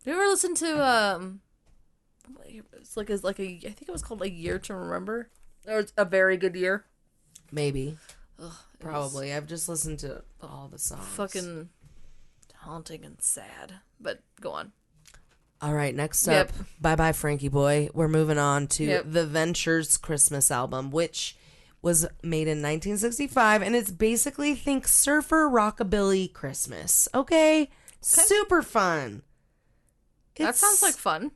You ever listen to it's like I think it was called A Year to Remember, or it's A Very Good Year. Maybe. Ugh, probably. I've just listened to all the songs. Fucking haunting and sad. But go on. All right, next up, Bye Bye Frankie Boy. We're moving on to The Ventures Christmas album, which was made in 1965, and it's basically think surfer rockabilly Christmas. Okay? Super fun. That sounds like fun.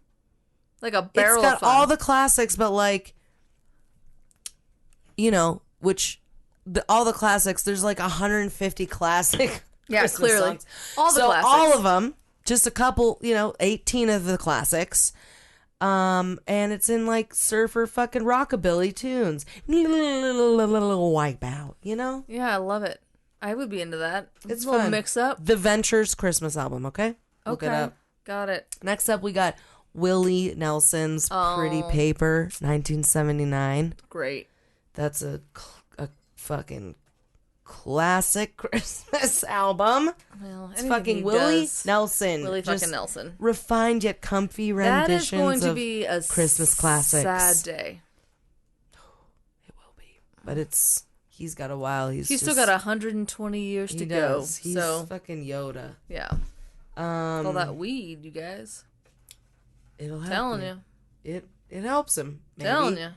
Like a barrel of fun. It's got all the classics, but like, all the classics, there's like 150 classic Christmas clearly songs. All the classics. All of them, just a couple, 18 of the classics. And it's in like surfer fucking rockabilly tunes. Wipeout, Yeah, I love it. I would be into that. It's a little fun. Mix up. The Ventures Christmas album, okay? Look it up. Got it. Next up, we got Willie Nelson's Pretty Paper, 1979. Great. That's a fucking classic Christmas album. Well, it's fucking Willie Nelson. Willie fucking Nelson. Refined yet comfy renditions that is going to of be a Christmas classics. Sad day. It will be. But he's got a while. He's still got 120 years to go. He's fucking Yoda. Yeah. All that weed, you guys. It'll help. Telling you. It helps him. Maybe. Telling you.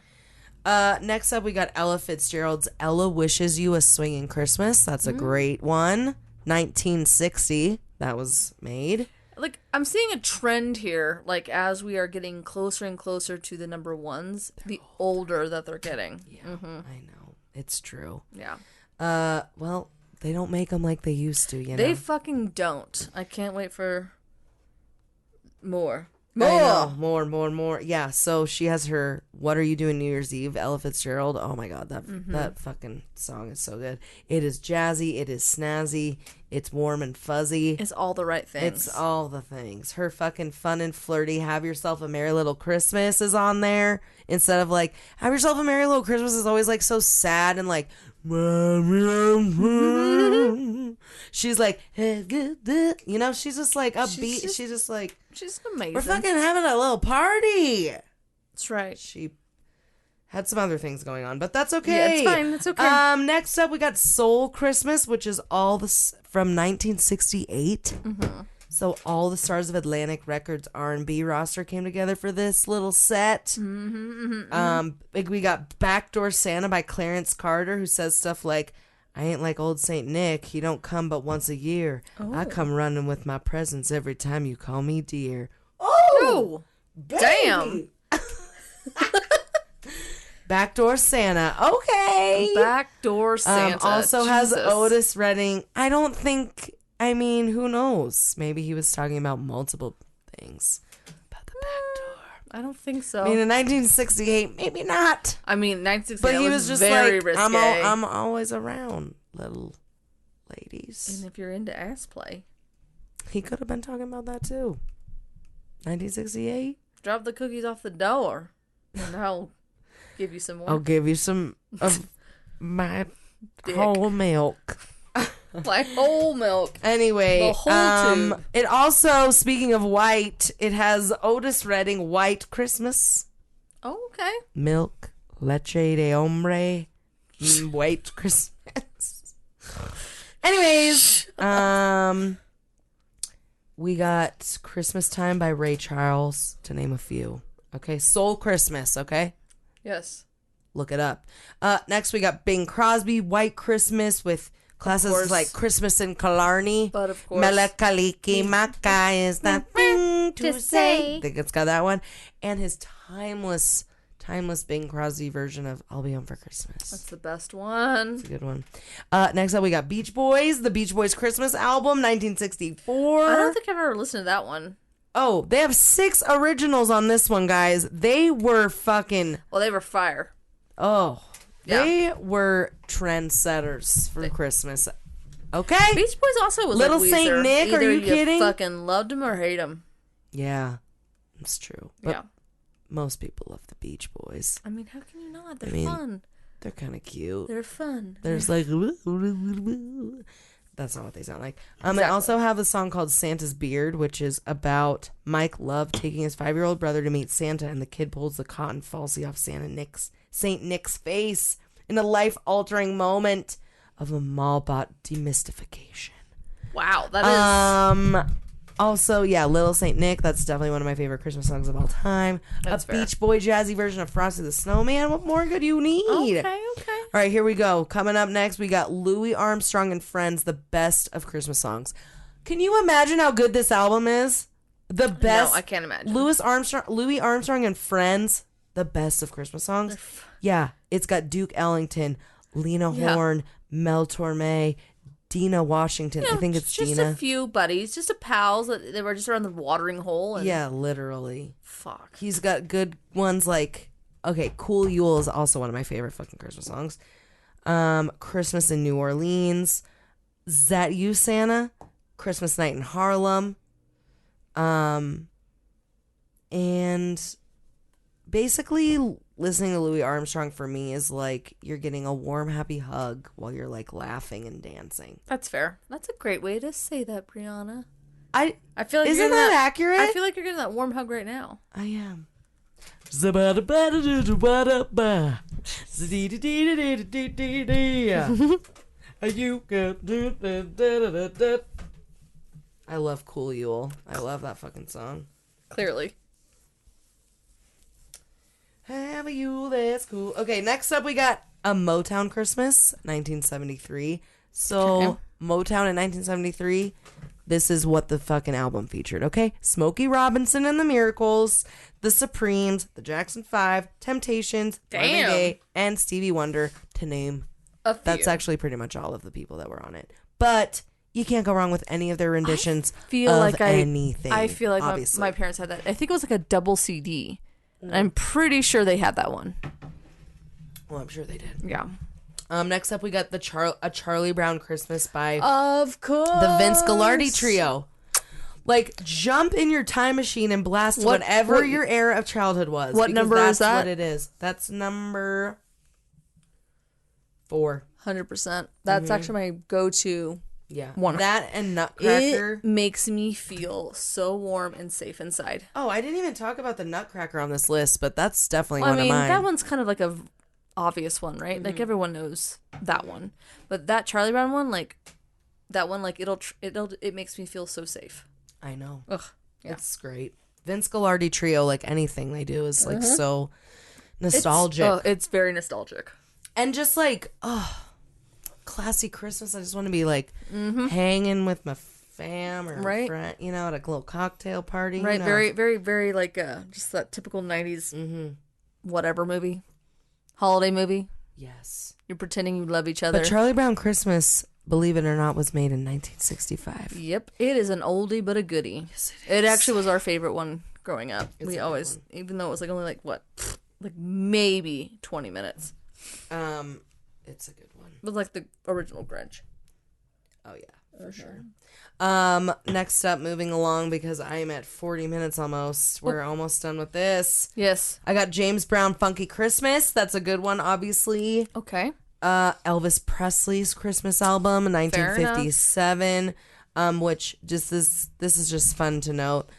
Next up, we got Ella Fitzgerald's Ella Wishes You a Swinging Christmas. That's a great one. 1960, that was made. Like, I'm seeing a trend here, like, as we are getting closer and closer to the number ones, the older that they're getting. Yeah, I know. It's true. Yeah. Well, they don't make them like they used to, you know? They fucking don't. I can't wait for more. More. Yeah, so she has her What Are You Doing New Year's Eve, Ella Fitzgerald. Oh my god, that fucking song is so good. It is jazzy, it is snazzy, it's warm and fuzzy. It's all the right things. It's all the things. Her fucking fun and flirty Have Yourself a Merry Little Christmas is on there. Instead of like, Have Yourself a Merry Little Christmas is always like so sad and like, she's like, you know, she's just like upbeat. She's just like, she's amazing. We're fucking having a little party. That's right. She had some other things going on, but that's okay. Yeah, it's fine. It's okay. Next up, we got Soul Christmas, which is all this from 1968. So all the stars of Atlantic Records R&B roster came together for this little set. We got Backdoor Santa by Clarence Carter, who says stuff like, I ain't like old Saint Nick. He don't come but once a year. I come running with my presents every time you call me dear. Oh, damn. Backdoor Santa. Okay. Backdoor Santa. Also has Otis Redding. I mean, who knows? Maybe he was talking about multiple things. About the back door. I don't think so. I mean, in 1968, maybe not. I mean, 1968 but he was just very like, risque. I'm always around, little ladies. And if you're into ass play. He could have been talking about that too. 1968. Drop the cookies off the door, and I'll give you some more. I'll give you some of my whole milk. Like whole milk. Anyway, the whole tube. It also, speaking of white, it has Otis Redding, White Christmas. Oh, okay. Milk, leche de hombre, white Christmas. Anyways, we got Christmas Time by Ray Charles, to name a few. Okay, Soul Christmas, okay? Yes. Look it up. Next, we got Bing Crosby, White Christmas, with classes like Christmas in Killarney. But of course. Melakaliki Maka is that thing to say. I think it's got that one. And his timeless Bing Crosby version of I'll Be Home for Christmas. That's the best one. It's a good one. Next up, we got Beach Boys, the Beach Boys Christmas album, 1964. I don't think I've ever listened to that one. Oh, they have 6 originals on this one, guys. They were fucking... Well, they were fire. Oh, they were trendsetters for Christmas. Okay? Beach Boys also was Little like Saint Weezer. Nick, Either are you kidding? You fucking loved him or hate him. Yeah, it's true. But yeah. Most people love the Beach Boys. I mean, how can you not? They're fun. They're kind of cute. They're fun. There's like... That's not what they sound like. They also have a song called Santa's Beard, which is about Mike Love taking his 5-year-old brother to meet Santa, and the kid pulls the cotton falsie off Saint Nick's face in a life-altering moment of a mall-bot demystification. Wow, that is... Also, yeah, Little Saint Nick. That's definitely one of my favorite Christmas songs of all time. That's fair. Beach Boy jazzy version of Frosty the Snowman. What more could you need? Okay. All right, here we go. Coming up next, we got Louis Armstrong and Friends, the best of Christmas songs. Can you imagine how good this album is? The best. No, I can't imagine. Louis Armstrong and Friends, the best of Christmas songs. Yeah, it's got Duke Ellington, Lena Horne, Mel Torme, Dina Washington. I think it's just Dina. Just a few buddies, just a pals. They were just around the watering hole. And... Yeah, literally. Fuck. He's got good ones like, okay, Cool Yule is also one of my favorite fucking Christmas songs. Christmas in New Orleans. That You, Santa? Christmas Night in Harlem. And basically listening to Louis Armstrong for me is like you're getting a warm, happy hug while you're like laughing and dancing. That's fair. That's a great way to say that, Brianna. I feel like isn't that accurate? I feel like you're getting that warm hug right now. I am. I love Cool Yule. I love that fucking song. Clearly. Have a Yule that's cool. Okay, next up we got A Motown Christmas, 1973. So, Motown in 1973, this is what the fucking album featured, okay? Smokey Robinson and the Miracles, the Supremes, the Jackson 5, Temptations, Marvin Gaye, and Stevie Wonder, to name a few. That's actually pretty much all of the people that were on it. But you can't go wrong with any of their renditions anything. I feel like my parents had that. I think it was like a double CD. I'm pretty sure they had that one. Well, I'm sure they did. Yeah. Next up, we got A Charlie Brown Christmas by... Of course. The Vince Gilardi Trio. Like, jump in your time machine and blast whatever your era of childhood was. What number is that? That's what it is. That's number 4. 100%. That's actually my go-to. Yeah. That and Nutcracker. It makes me feel so warm and safe inside. Oh, I didn't even talk about the Nutcracker on this list, but that's definitely one of mine. That one's kind of like a obvious one, right? Mm-hmm. Like everyone knows that one. But that Charlie Brown one, like that one, like it makes me feel so safe. I know. Ugh. Yeah. It's great. Vince Gilardi Trio, like anything they do is like so nostalgic. It's very nostalgic. And just like, classy Christmas. I just want to be like hanging with my fam or friend, you know, at a little cocktail party. Right. You know? Very, very, very like just that typical 90s whatever movie. Holiday movie. Yes. You're pretending you love each other. But Charlie Brown Christmas, believe it or not, was made in 1965. Yep. It is an oldie but a goodie. Yes, it actually was our favorite one growing up. We always, even though it was like only like maybe 20 minutes. It's a good one. It was like the original Grinch. Oh yeah, for sure. Next up, moving along because I'm at 40 minutes almost. We're almost done with this. Yes. I got James Brown Funky Christmas. That's a good one, obviously. Okay. Elvis Presley's Christmas album, 1957. Which this is just fun to note.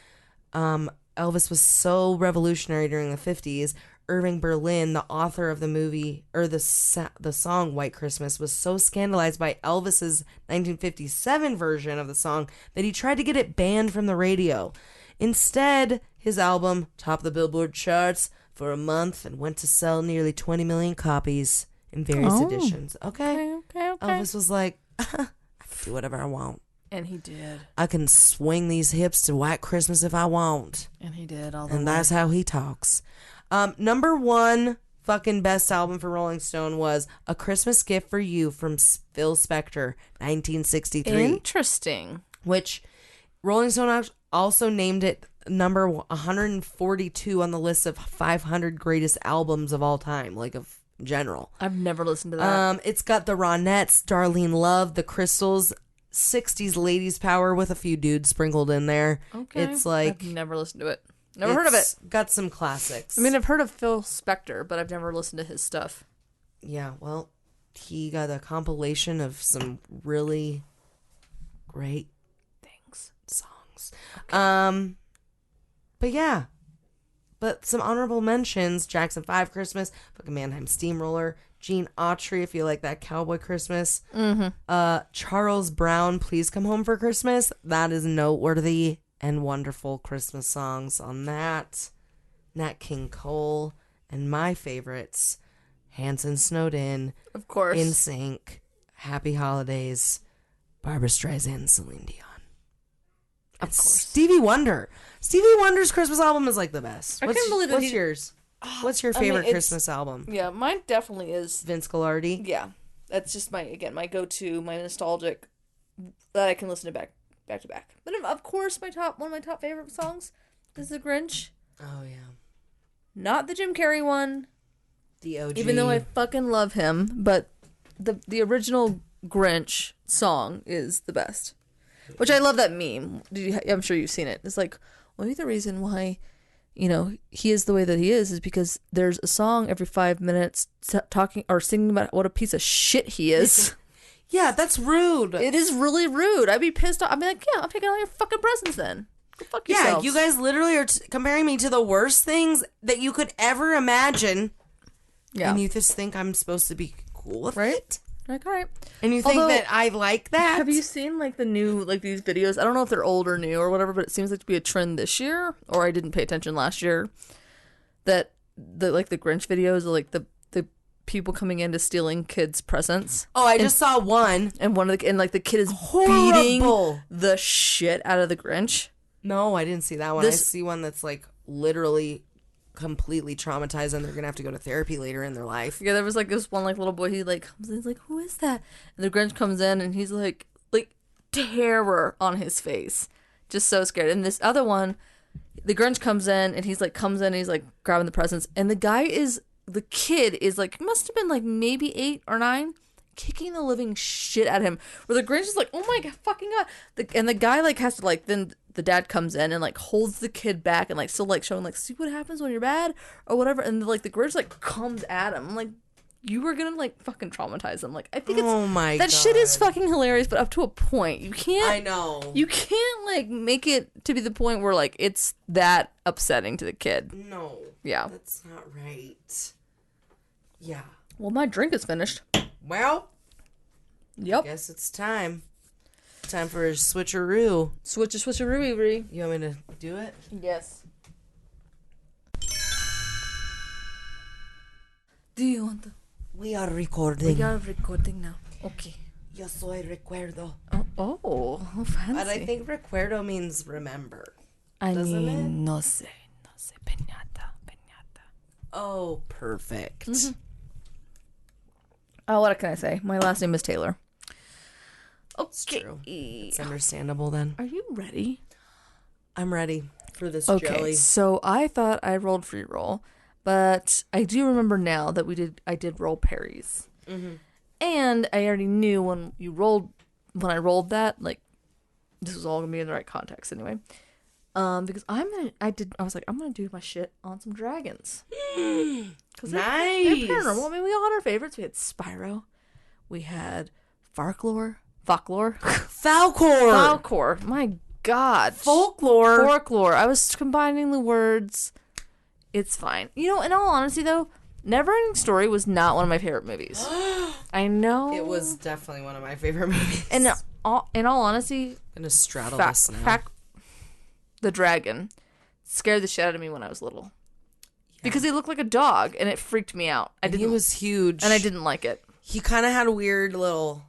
Elvis was so revolutionary during the 50s. Irving Berlin, the author of the movie, or the song White Christmas, was so scandalized by Elvis's 1957 version of the song that he tried to get it banned from the radio. Instead, his album topped the Billboard charts for a month and went to sell nearly 20 million copies in various editions. Okay. Elvis was like, I can do whatever I want. And he did. I can swing these hips to White Christmas if I want. And he did. And that's how he talks. Number 1 fucking best album for Rolling Stone was A Christmas Gift for You from Phil Spector, 1963. Interesting. Which Rolling Stone also named it number 142 on the list of 500 greatest albums of all time, like of general. I've never listened to that. It's got the Ronettes, Darlene Love, the Crystals, 60s Ladies Power with a few dudes sprinkled in there. Okay. It's like... I've never listened to it. Never heard of it. Got some classics. I mean, I've heard of Phil Spector, but I've never listened to his stuff. Yeah, well, he got a compilation of some really great songs. Okay. But yeah. But some honorable mentions: Jackson 5 Christmas, fucking Mannheim Steamroller, Gene Autry, if you like that cowboy Christmas. Charles Brown, Please Come Home for Christmas. That is noteworthy and wonderful Christmas songs on that. Nat King Cole, and my favorites, Hanson Snowed In, of course, In Sync, Happy Holidays, Barbra Streisand, Celine Dion. Of course. Stevie Wonder. Stevie Wonder's Christmas album is like the best. I can't believe that what's yours? What's your favorite Christmas album? Yeah, mine definitely is Vince Gilardi. Yeah, that's just my go-to, my nostalgic that I can listen to back to back. But of course, one of my top favorite songs is The Grinch. Oh yeah, not the Jim Carrey one. The OG. Even though I fucking love him, but the original Grinch song is the best. Which I love that meme. I'm sure you've seen it. It's like, well, maybe the reason why, he is the way that he is because there's a song every 5 minutes talking or singing about what a piece of shit he is. Yeah, that's rude. It is really rude. I'd be pissed off. I'd be like, yeah, I'm taking all your fucking presents then. Go fuck yourselves. Yeah, you guys literally are comparing me to the worst things that you could ever imagine. Yeah. And you just think I'm supposed to be cool with it? Like, all right. And you think that I like that? Have you seen, like, the new, like, these videos? I don't know if they're old or new or whatever, but it seems like to be a trend this year, or I didn't pay attention last year, that, the Grinch videos are, like, the people coming into stealing kids' presents. Oh, I just saw one. And the kid is beating the shit out of the Grinch. No, I didn't see that one. I see one that's, like, literally completely traumatized and they're gonna have to go to therapy later in their life. Yeah, there was like this one like little boy, he's like, who is that? And the Grinch comes in and he's like terror on his face, just so scared. And this other one, the Grinch comes in and he's like grabbing the presents, and the kid is like, must have been like maybe 8 or 9, kicking the living shit at him, where the Grinch is like, oh my god, fucking god. And the guy like has to like, then the dad comes in and like holds the kid back and like still like showing like, see what happens when you're bad or whatever. And like the Grinch like comes at him. I'm like, you were gonna like fucking traumatize them. Like, I think that shit is fucking hilarious, but up to a point. You can't. I know. You can't like make it to be the point where like it's that upsetting to the kid. No. Yeah. That's not right. Yeah. Well, my drink is finished. Well. Yep. I guess it's time. Time for a switcheroo. Switcheroo, Brie. You want me to do it? Yes. Do you want to? We are recording. We are recording now. Okay. Yo soy recuerdo. Oh, fancy. But I think recuerdo means remember. Doesn't it? No sé. Piñata. Oh, perfect. Mm-hmm. Oh, what can I say? My last name is Taylor. Okay. It's true. It's understandable then. Are you ready? I'm ready for this jelly. Okay, so I thought I rolled free roll, but I do remember now that I did roll parries. Mm-hmm. And I already knew when I rolled that, like, this was all gonna be in the right context anyway. Because I was like, I'm gonna do my shit on some dragons. Nice. They're paranormal. I mean, we all had our favorites. We had Spyro. We had Falkor. My God. Folklore. I was combining the words. It's fine. In all honesty, though, Neverending Story was not one of my favorite movies. I know. It was definitely one of my favorite movies. And in all honesty, I'm gonna straddle this now. The dragon scared the shit out of me when I was little. Yeah. Because he looked like a dog, and it freaked me out. He was huge. And I didn't like it. He kind of had a weird little...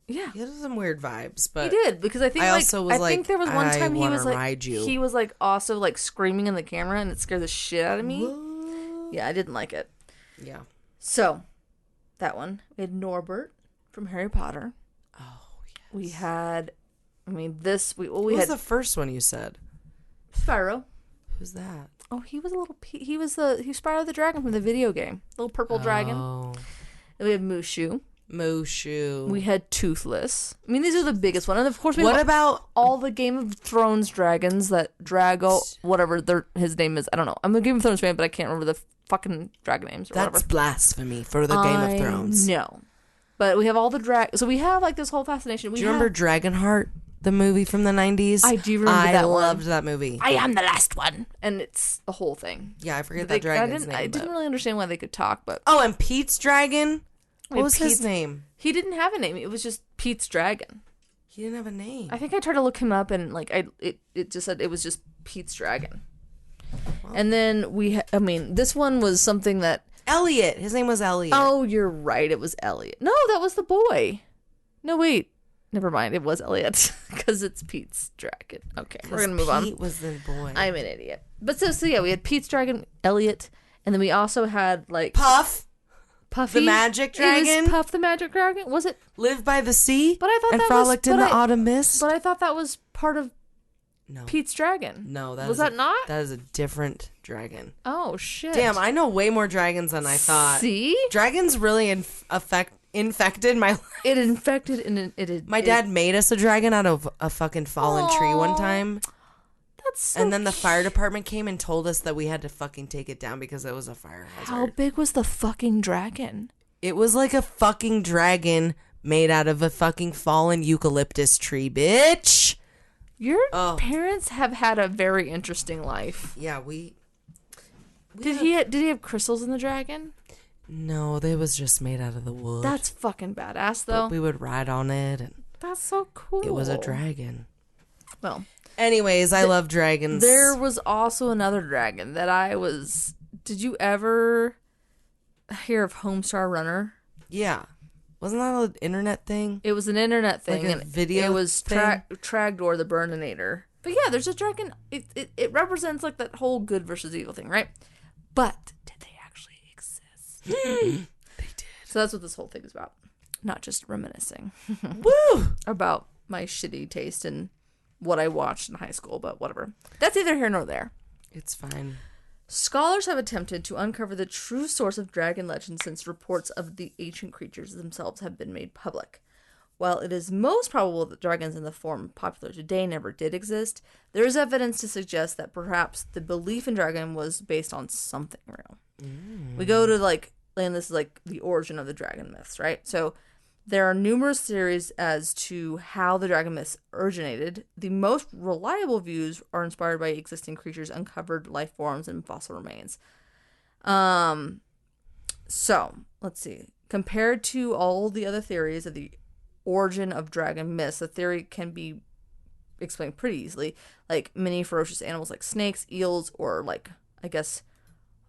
Yeah. He had some weird vibes, but... He did, because I think think there was one time he was like... He was like also like screaming in the camera, and it scared the shit out of me. What? Yeah, I didn't like it. Yeah. So, that one. We had Norbert from Harry Potter. Oh, yes. We had... what was the first one you said? Spyro. Who's that? Oh, he was a little... He was Spyro the Dragon from the video game. Little purple dragon. And we had Mushu. We had Toothless. I mean, these are the biggest ones. And of course, what about all the Game of Thrones dragons that whatever his name is. I don't know. I'm a Game of Thrones fan, but I can't remember the fucking dragon names or That's whatever. blasphemy for the Game of Thrones. No. But we have all the dragons. So we have like this whole fascination. Do you remember Dragonheart? The movie from the 90s? I do remember that one. I loved that movie. I am the last one. And it's the whole thing. Yeah, I forget that dragon's name. I didn't really understand why they could talk, but... Oh, and Pete's dragon? What was his name? He didn't have a name. It was just Pete's dragon. He didn't have a name. I think I tried to look him up, and like it just said it was just Pete's dragon. Well. And then this one was something that... Elliot. His name was Elliot. Oh, you're right. It was Elliot. No, that was the boy. No, wait. Never mind, it was Elliot because it's Pete's dragon. Okay, we're gonna move on. Pete was the boy. I'm an idiot. But so yeah, we had Pete's dragon, Elliot, and then we also had like Puffy, the magic dragon. It was Puff the magic dragon. Was it lived by the sea? But I thought and frolicked in the autumn mist. But I thought that was part of Pete's dragon. No, was that not? That is a different dragon. Oh shit! Damn, I know way more dragons than I thought. See, dragons really infected my life. It infected and my dad made us a dragon out of a fucking fallen tree one time. That's so and then the fire department came and told us that we had to fucking take it down because it was a fire hazard. How big was the fucking dragon? It was like a fucking dragon made out of a fucking fallen eucalyptus tree, bitch. Your parents have had a very interesting life. Yeah, we did he have crystals in the dragon? No, it was just made out of the wood. That's fucking badass, though. But we would ride on it, and that's so cool. It was a dragon. Well, anyways, I love dragons. There was also another dragon that Did you ever hear of Homestar Runner? Yeah. Wasn't that an internet thing? It was an internet thing. Like a video It was Tragdor the Burninator. But yeah, there's a dragon. It represents like that whole good versus evil thing, right? But did they actually exist? They did. So that's what this whole thing is about. Not just reminiscing. Woo! About my shitty taste in what I watched in high school, but whatever. That's neither here nor there. It's fine. Scholars have attempted to uncover the true source of dragon legend since reports of the ancient creatures themselves have been made public. While it is most probable that dragons in the form popular today never did exist, there is evidence to suggest that perhaps the belief in dragon was based on something real. We go to and this is like the origin of the dragon myths, right? So there are numerous theories as to how the dragon myths originated. The most reliable views are inspired by existing creatures, uncovered life forms, and fossil remains. So, let's see. Compared to all the other theories of the origin of dragon myths, the theory can be explained pretty easily. Like, many ferocious animals like snakes, eels, or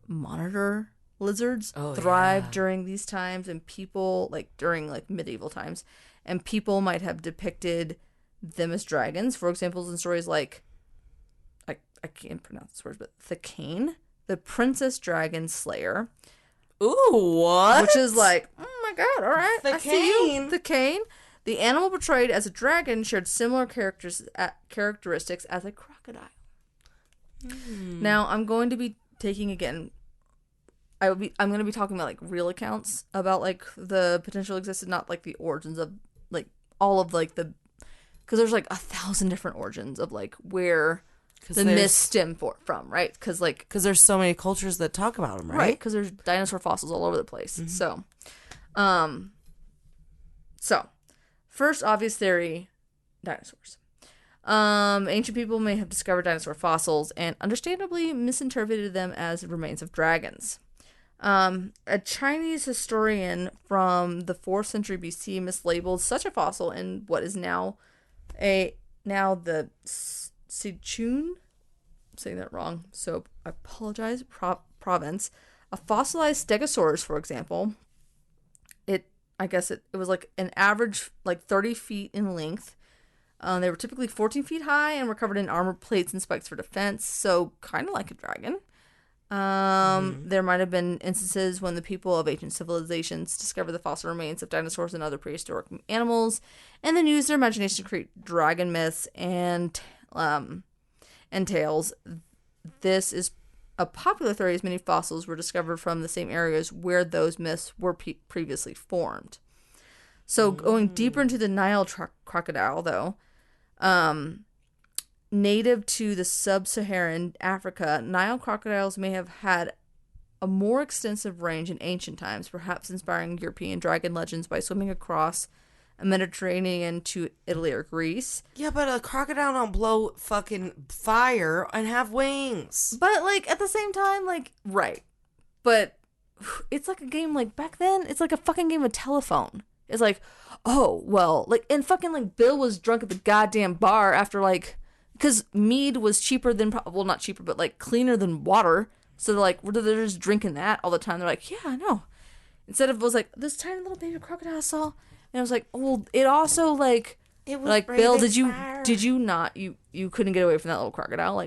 monitor lizards thrived during these times, and people during medieval times, and people might have depicted them as dragons. For example, in stories like I can't pronounce this word, but Thacane, the princess dragon slayer. Ooh, what? Which is oh my god, all right, Thacane. I see you. Thacane. The animal portrayed as a dragon shared similar characteristics as a crocodile. Now I'm going to be taking again. I'm going to be talking about real accounts about the potential existence, not the origins of all of the, because there's 1,000 different origins of where the myths stem from, right? Because there's so many cultures that talk about them, right? Because there's dinosaur fossils all over the place. Mm-hmm. So first obvious theory, dinosaurs. Ancient people may have discovered dinosaur fossils and understandably misinterpreted them as remains of dragons. A Chinese historian from the 4th century BC mislabeled such a fossil in what is now the Sichuan, I'm saying that wrong, so I apologize, province. A fossilized stegosaurus, for example, it was an average 30 feet in length. They were typically 14 feet high and were covered in armor plates and spikes for defense, so kind of like a dragon. There might have been instances when the people of ancient civilizations discovered the fossil remains of dinosaurs and other prehistoric animals, and then used their imagination to create dragon myths and tales. This is a popular theory, as many fossils were discovered from the same areas where those myths were previously formed. So going deeper into the Nile crocodile, though, native to the sub-Saharan Africa, Nile crocodiles may have had a more extensive range in ancient times, perhaps inspiring European dragon legends by swimming across a Mediterranean to Italy or Greece. Yeah, but a crocodile don't blow fucking fire and have wings. But, at the same time, right. But it's like a game, back then, it's like a fucking game of telephone. It's and fucking, Bill was drunk at the goddamn bar after, because mead was cheaper than, not cheaper, but, cleaner than water. So they're just drinking that all the time. They're like, yeah, I know. Instead of, it was this tiny little baby crocodile I saw. And I was like, well, it also, it was Bill, did you not, you couldn't get away from that little crocodile?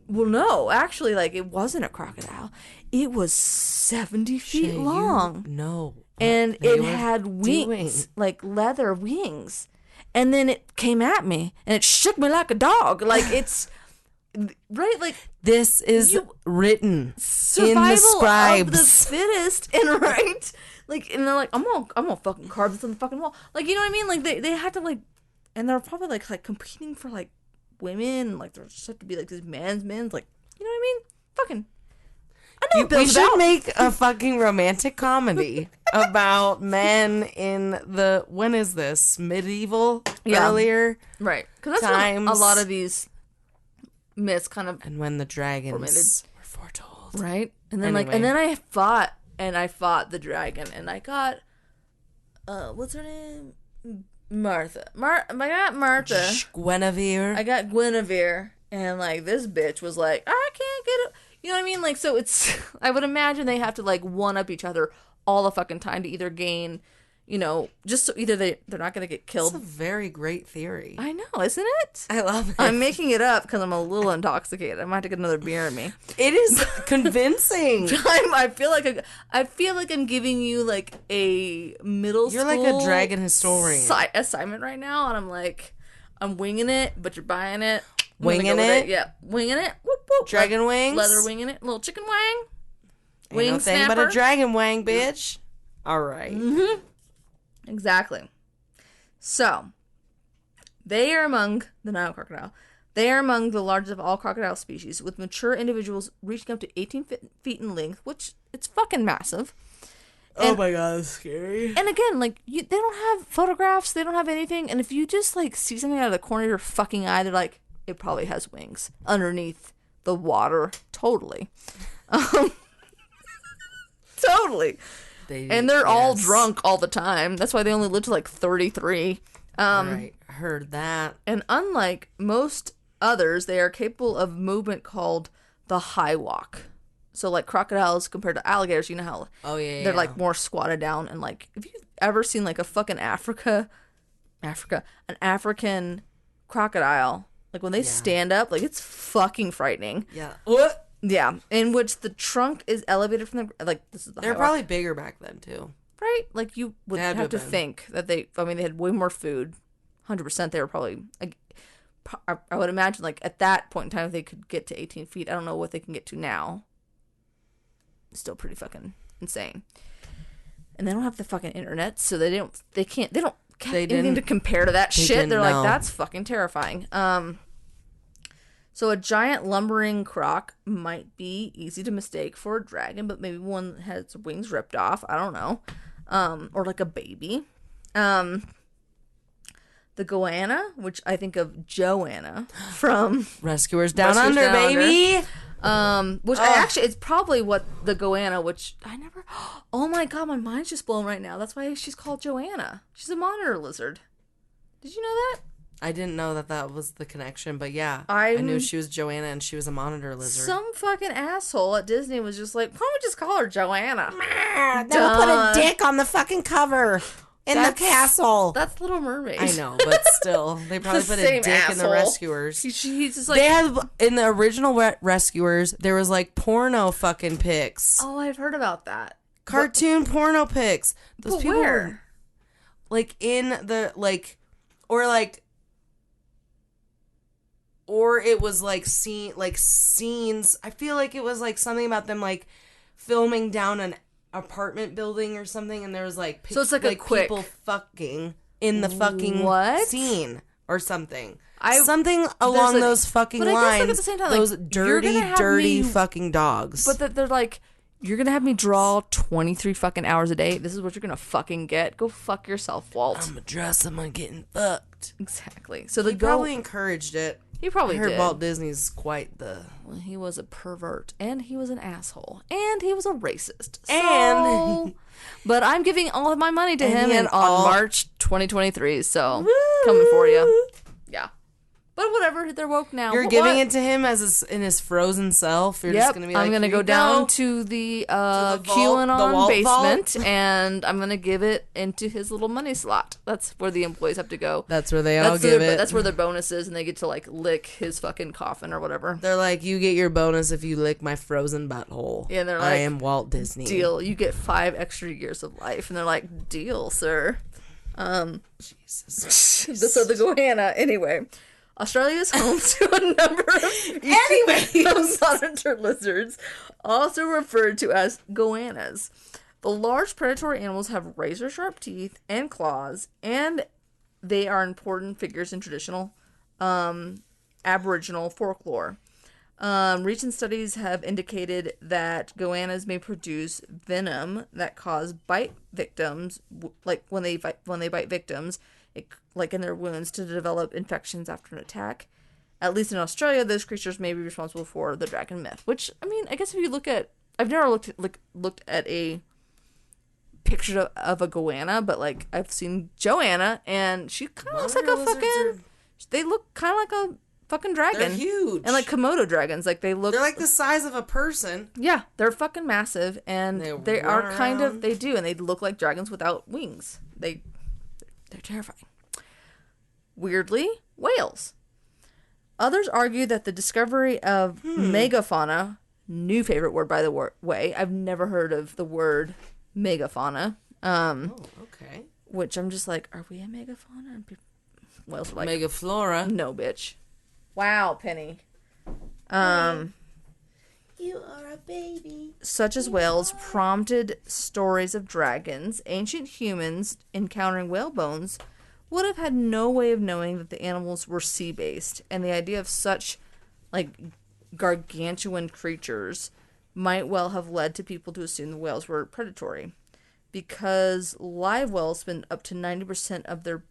No, actually, it wasn't a crocodile. It was 70 feet long. No. And it had wings, leather wings. And then it came at me, and it shook me like a dog. It's, right? This is written survival in the scribes. Of the fittest, and right? Like, and they're like, I'm gonna fucking carve this on the fucking wall. Like, you know what I mean? Like, they had to, like, and they're probably, like competing for, like, women. Like, they're just have to be, like, this man's, like, you know what I mean? Fucking. I know what we should make a fucking romantic comedy about men in the, when is this? Medieval? Yeah. Earlier? Right. Because that's times. When a lot of these myths kind of. And when the dragons were foretold. Right? And then, anyway. And then I fought the dragon, and I got, what's her name? Martha. I got Martha. Guinevere. I got Guinevere, and, like, this bitch was like, I can't get it. You know what I mean? Like, so it's, I would imagine they have to, like, one-up each other all the fucking time to either gain, you know, just so either they're not going to get killed. That's a very great theory. I know, isn't it? I love it. I'm making it up because I'm a little intoxicated. I might have to get another beer in me. It is convincing. I feel like I'm giving you, like, a middle school. You're like a dragon historian. Assignment right now, and I'm like, I'm winging it, but you're buying it. Winging it? Yeah, winging it. Whoop, whoop. Dragon wings? Leather winging it. Little chicken wang. Ain't no thing but a dragon wang, bitch. All right. Mm-hmm. Exactly. So, they are among the Nile crocodile. They are among the largest of all crocodile species, with mature individuals reaching up to 18 feet in length, which it's fucking massive. And, oh my god, that's scary. And again, like, they don't have photographs, they don't have anything, and if you just, like, see something out of the corner of your fucking eye, they're like, it probably has wings underneath the water. Totally. Totally. They're all drunk all the time. That's why they only live to, like, 33. Right. Heard that. And unlike most others, they are capable of movement called the high walk. So, like, crocodiles compared to alligators, you know how they're, like, more squatted down. And, like, if you've ever seen, like, a fucking an African crocodile, like, when they stand up, like, it's fucking frightening. Yeah. What? Yeah. In which the trunk is elevated from the, like, this is the They're probably bigger back then, too. Right? Like, you would have to think that they had way more food. 100% they were probably, like, I would imagine, like, at that point in time, if they could get to 18 feet. I don't know what they can get to now. It's still pretty fucking insane. And they don't have the fucking internet, so they don't have anything to compare to that shit. They're like, that's fucking terrifying. So a giant lumbering croc might be easy to mistake for a dragon, but maybe one has its wings ripped off. I don't know. Or like a baby. The goanna, which I think of Joanna from Rescuers Down Under, baby. Which I actually, it's probably what the goanna, which I never, oh my god, my mind's just blown right now. That's why she's called Joanna. She's a monitor lizard. Did you know that? I didn't know that was the connection, but yeah. I knew she was Joanna and she was a monitor lizard. Some fucking asshole at Disney was just like, why don't we just call her Joanna? They'll put a dick on the fucking cover. The castle. That's Little Mermaid. I know, but still. They probably put a dick asshole. In the Rescuers. He's just like... They had, in the original Rescuers, there was like porno fucking pics. Oh, I've heard about that. Cartoon porno pics. Those people where? Like in the, like, or it was like scenes. I feel like it was like something about them like filming down an apartment building or something, and there was like so it's like a quick people fucking in the fucking scene or something. Something along those fucking lines. But I guess, like, at the same time, those like, dirty fucking dogs. But they're like, you're gonna have me draw 23 fucking hours a day. This is what you're gonna fucking get. Go fuck yourself, Walt. I'm gonna draw someone getting fucked. Exactly. So he probably encouraged it. He probably did. I heard Walt Disney's quite the... Well, he was a pervert, and he was an asshole, and he was a racist. But I'm giving all of my money to him on March 2023, so coming for you. Yeah. But whatever, they're woke now. You're giving it to him as in his frozen self. You're just gonna be like, I'm gonna go down to the QAnon basement, and I'm gonna give it into his little money slot. That's where the employees have to go. That's where they all give it. That's where their bonus is, and they get to like lick his fucking coffin or whatever. They're like, you get your bonus if you lick my frozen butthole. Yeah, they're like, I am Walt Disney. Deal. You get 5 extra years of life, and they're like, deal, sir. Jesus. So the goanna, anyway. Australia is home to a number of monitor lizards, also referred to as goannas. The large predatory animals have razor-sharp teeth and claws, and they are important figures in traditional Aboriginal folklore. Recent studies have indicated that goannas may produce venom that cause bite victims, like when they bite victims, like in their wounds, to develop infections after an attack. At least in Australia, those creatures may be responsible for the dragon myth. Which, I mean, I guess if you look at, I've never looked at a picture of a goanna, but like I've seen Joanna, and she kind of looks like a fucking. They look kind of like a fucking dragon. They're huge. And like Komodo dragons, like they look. They're like the size of a person. Yeah, they're fucking massive, and they are kind of. They do, and they look like dragons without wings. They're terrifying. Weirdly, whales. Others argue that the discovery of megafauna, new favorite word by the way, I've never heard of the word megafauna. Okay. Which I'm just like, are we a megafauna? And whales are like, megaflora. No, bitch. Wow, Penny. You are a baby. Such as whales prompted stories of dragons. Ancient humans encountering whale bones would have had no way of knowing that the animals were sea-based, and the idea of such, like, gargantuan creatures might well have led to people to assume the whales were predatory, because live whales spend up to 90% of their,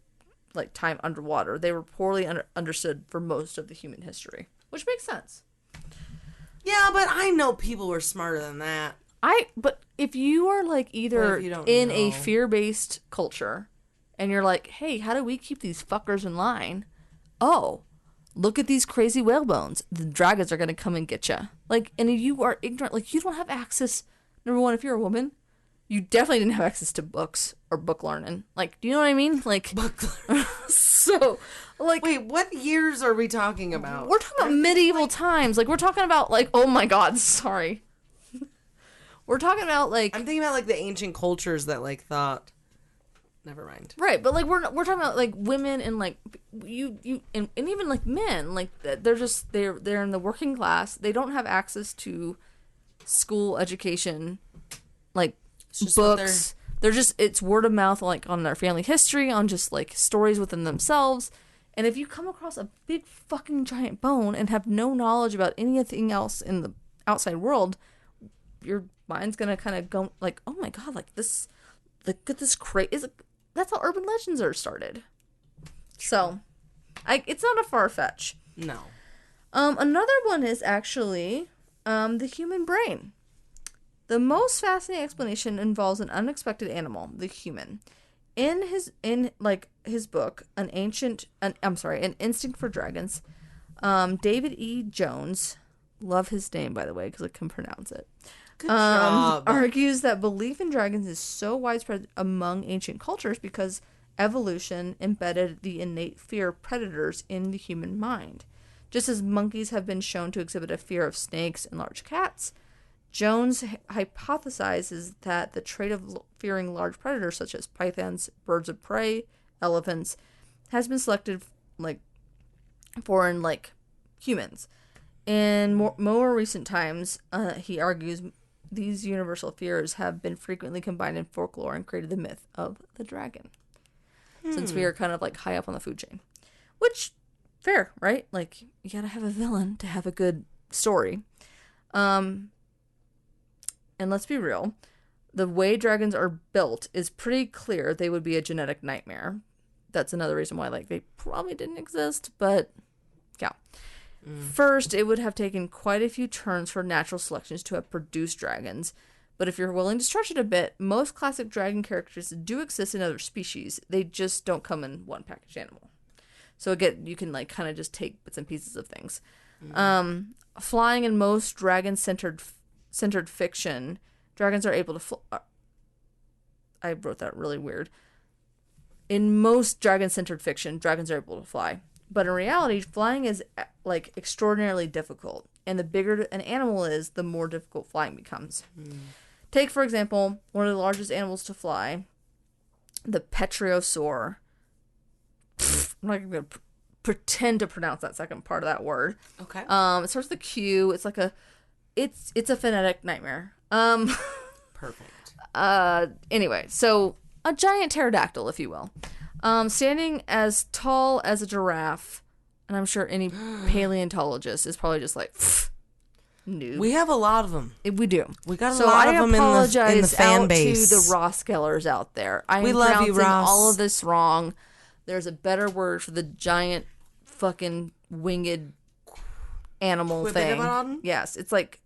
like, time underwater. They were poorly understood for most of the human history, which makes sense. Yeah, but I know people were smarter than that. But if you are, like, either in a fear-based culture, and you're like, hey, how do we keep these fuckers in line? Oh, look at these crazy whale bones. The dragons are going to come and get you. Like, and if you are ignorant, like, you don't have access. Number one, if you're a woman, you definitely didn't have access to books or book learning. Like, do you know what I mean? Like, book learning. So, like. Wait, what years are we talking about? We're talking about medieval times. Like, we're talking about, like, oh my God, sorry. We're talking about, like. I'm thinking about, like, the ancient cultures that, like, thought. Never mind. Right, but like we're talking about like women and like you and even like men, like they're in the working class. They don't have access to school education, like books. It's word of mouth, like on their family history, on just like stories within themselves. And if you come across a big fucking giant bone and have no knowledge about anything else in the outside world, your mind's gonna kind of go like, oh my God, like this. Look at this crazy. That's how urban legends are started. So, it's not a far fetch. No. Another one is actually the human brain. The most fascinating explanation involves an unexpected animal, the human. In his book, An Instinct for Dragons, David E. Jones, love his name by the way because I can pronounce it. Good job. Argues that belief in dragons is so widespread among ancient cultures because evolution embedded the innate fear of predators in the human mind. Just as monkeys have been shown to exhibit a fear of snakes and large cats, Jones hypothesizes that the trait of fearing large predators such as pythons, birds of prey, elephants, has been selected for humans. In more recent times, he argues these universal fears have been frequently combined in folklore and created the myth of the dragon. Since we are kind of like high up on the food chain. Which, fair, right? Like, you gotta have a villain to have a good story. And let's be real, the way dragons are built is pretty clear they would be a genetic nightmare. That's another reason why, like, they probably didn't exist, but yeah. First, it would have taken quite a few turns for natural selections to have produced dragons. But if you're willing to stretch it a bit, most classic dragon characters do exist in other species. They just don't come in one packaged animal. So again, you can like kind of just take bits and pieces of things. Flying in most dragon-centered fiction, dragons are able to fly. I wrote that really weird. In most dragon-centered fiction, dragons are able to fly. But in reality, flying is like extraordinarily difficult. And the bigger an animal is, the more difficult flying becomes. Take, for example, one of the largest animals to fly, the petriosaur. I'm not going to pretend to pronounce that second part of that word. Okay. It starts with a Q. It's like it's a phonetic nightmare. Perfect. Anyway, so a giant pterodactyl, if you will. Standing as tall as a giraffe, and I'm sure any paleontologist is probably just like, noob. We have a lot of them. We do. We got a lot of them in the fan base. To the Rosskellers out there. I am love you, Ross. all of this wrong. There's a better word for the giant fucking winged animal thing. Yes, it's like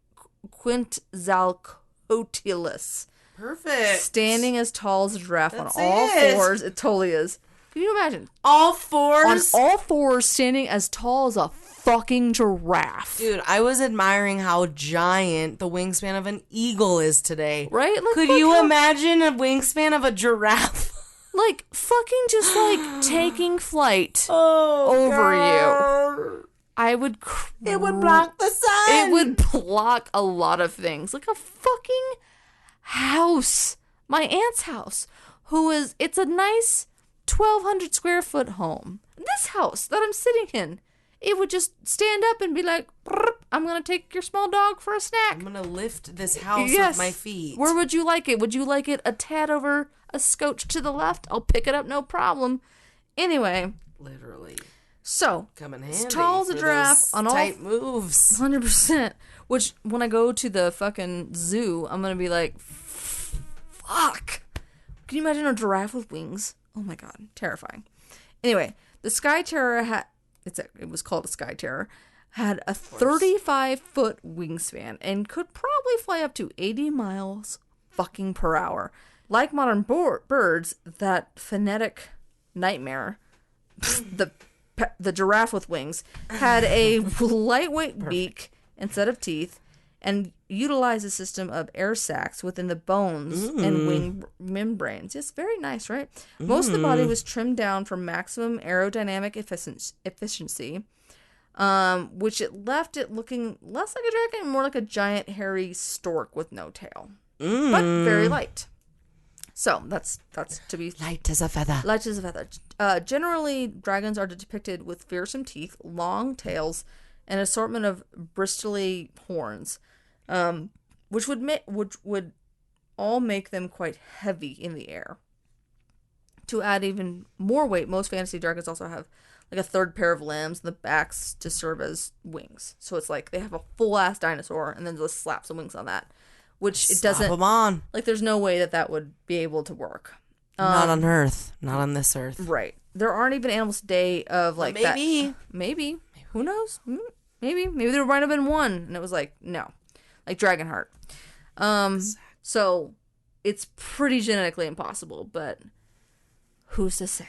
Quetzalcoatlus. Perfect. Standing as tall as a giraffe on all fours. It totally is. Can you imagine? All fours? On all fours, standing as tall as a fucking giraffe. Dude, I was admiring how giant the wingspan of an eagle is today. Right? Like, could you imagine a wingspan of a giraffe? Like, fucking just, like, taking flight over you. I would... It would block the sun. It would block a lot of things. Like a fucking house. My aunt's house. It's a nice 1,200 square foot home. This house that I'm sitting in, it would just stand up and be like, I'm going to take your small dog for a snack. I'm going to lift this house with my feet. Where would you like it? Would you like it a tad over a scotch to the left? I'll pick it up, no problem. Anyway. Literally. So, come in handy as tall as a giraffe on all tight moves. 100%. Which, when I go to the fucking zoo, I'm going to be like, fuck. Can you imagine a giraffe with wings? Oh my god, terrifying. Anyway, the Sky Terror it was called a Sky Terror, had a 35-foot wingspan and could probably fly up to 80 miles fucking per hour. Like modern birds, that phonetic nightmare, the giraffe with wings, had a lightweight beak instead of teeth and utilized a system of air sacs within the bones and wing membranes. Yes, very nice, right? Most of the body was trimmed down for maximum aerodynamic efficiency, which it left it looking less like a dragon and more like a giant hairy stork with no tail, but very light. So that's to be light as a feather. Light as a feather. Generally, dragons are depicted with fearsome teeth, long tails, and an assortment of bristly horns, which would all make them quite heavy in the air. To add even more weight, most fantasy dragons also have like a third pair of limbs and the backs to serve as wings. So it's like they have a full ass dinosaur and then just slap some wings on that, which it doesn't. Them on. Like there's no way that would be able to work. Not on Earth. Not on this Earth. Right. There aren't even animals today of like that. Maybe. Who knows? Maybe there might have been one, and it was like no, like Dragonheart. So it's pretty genetically impossible, but who's to say?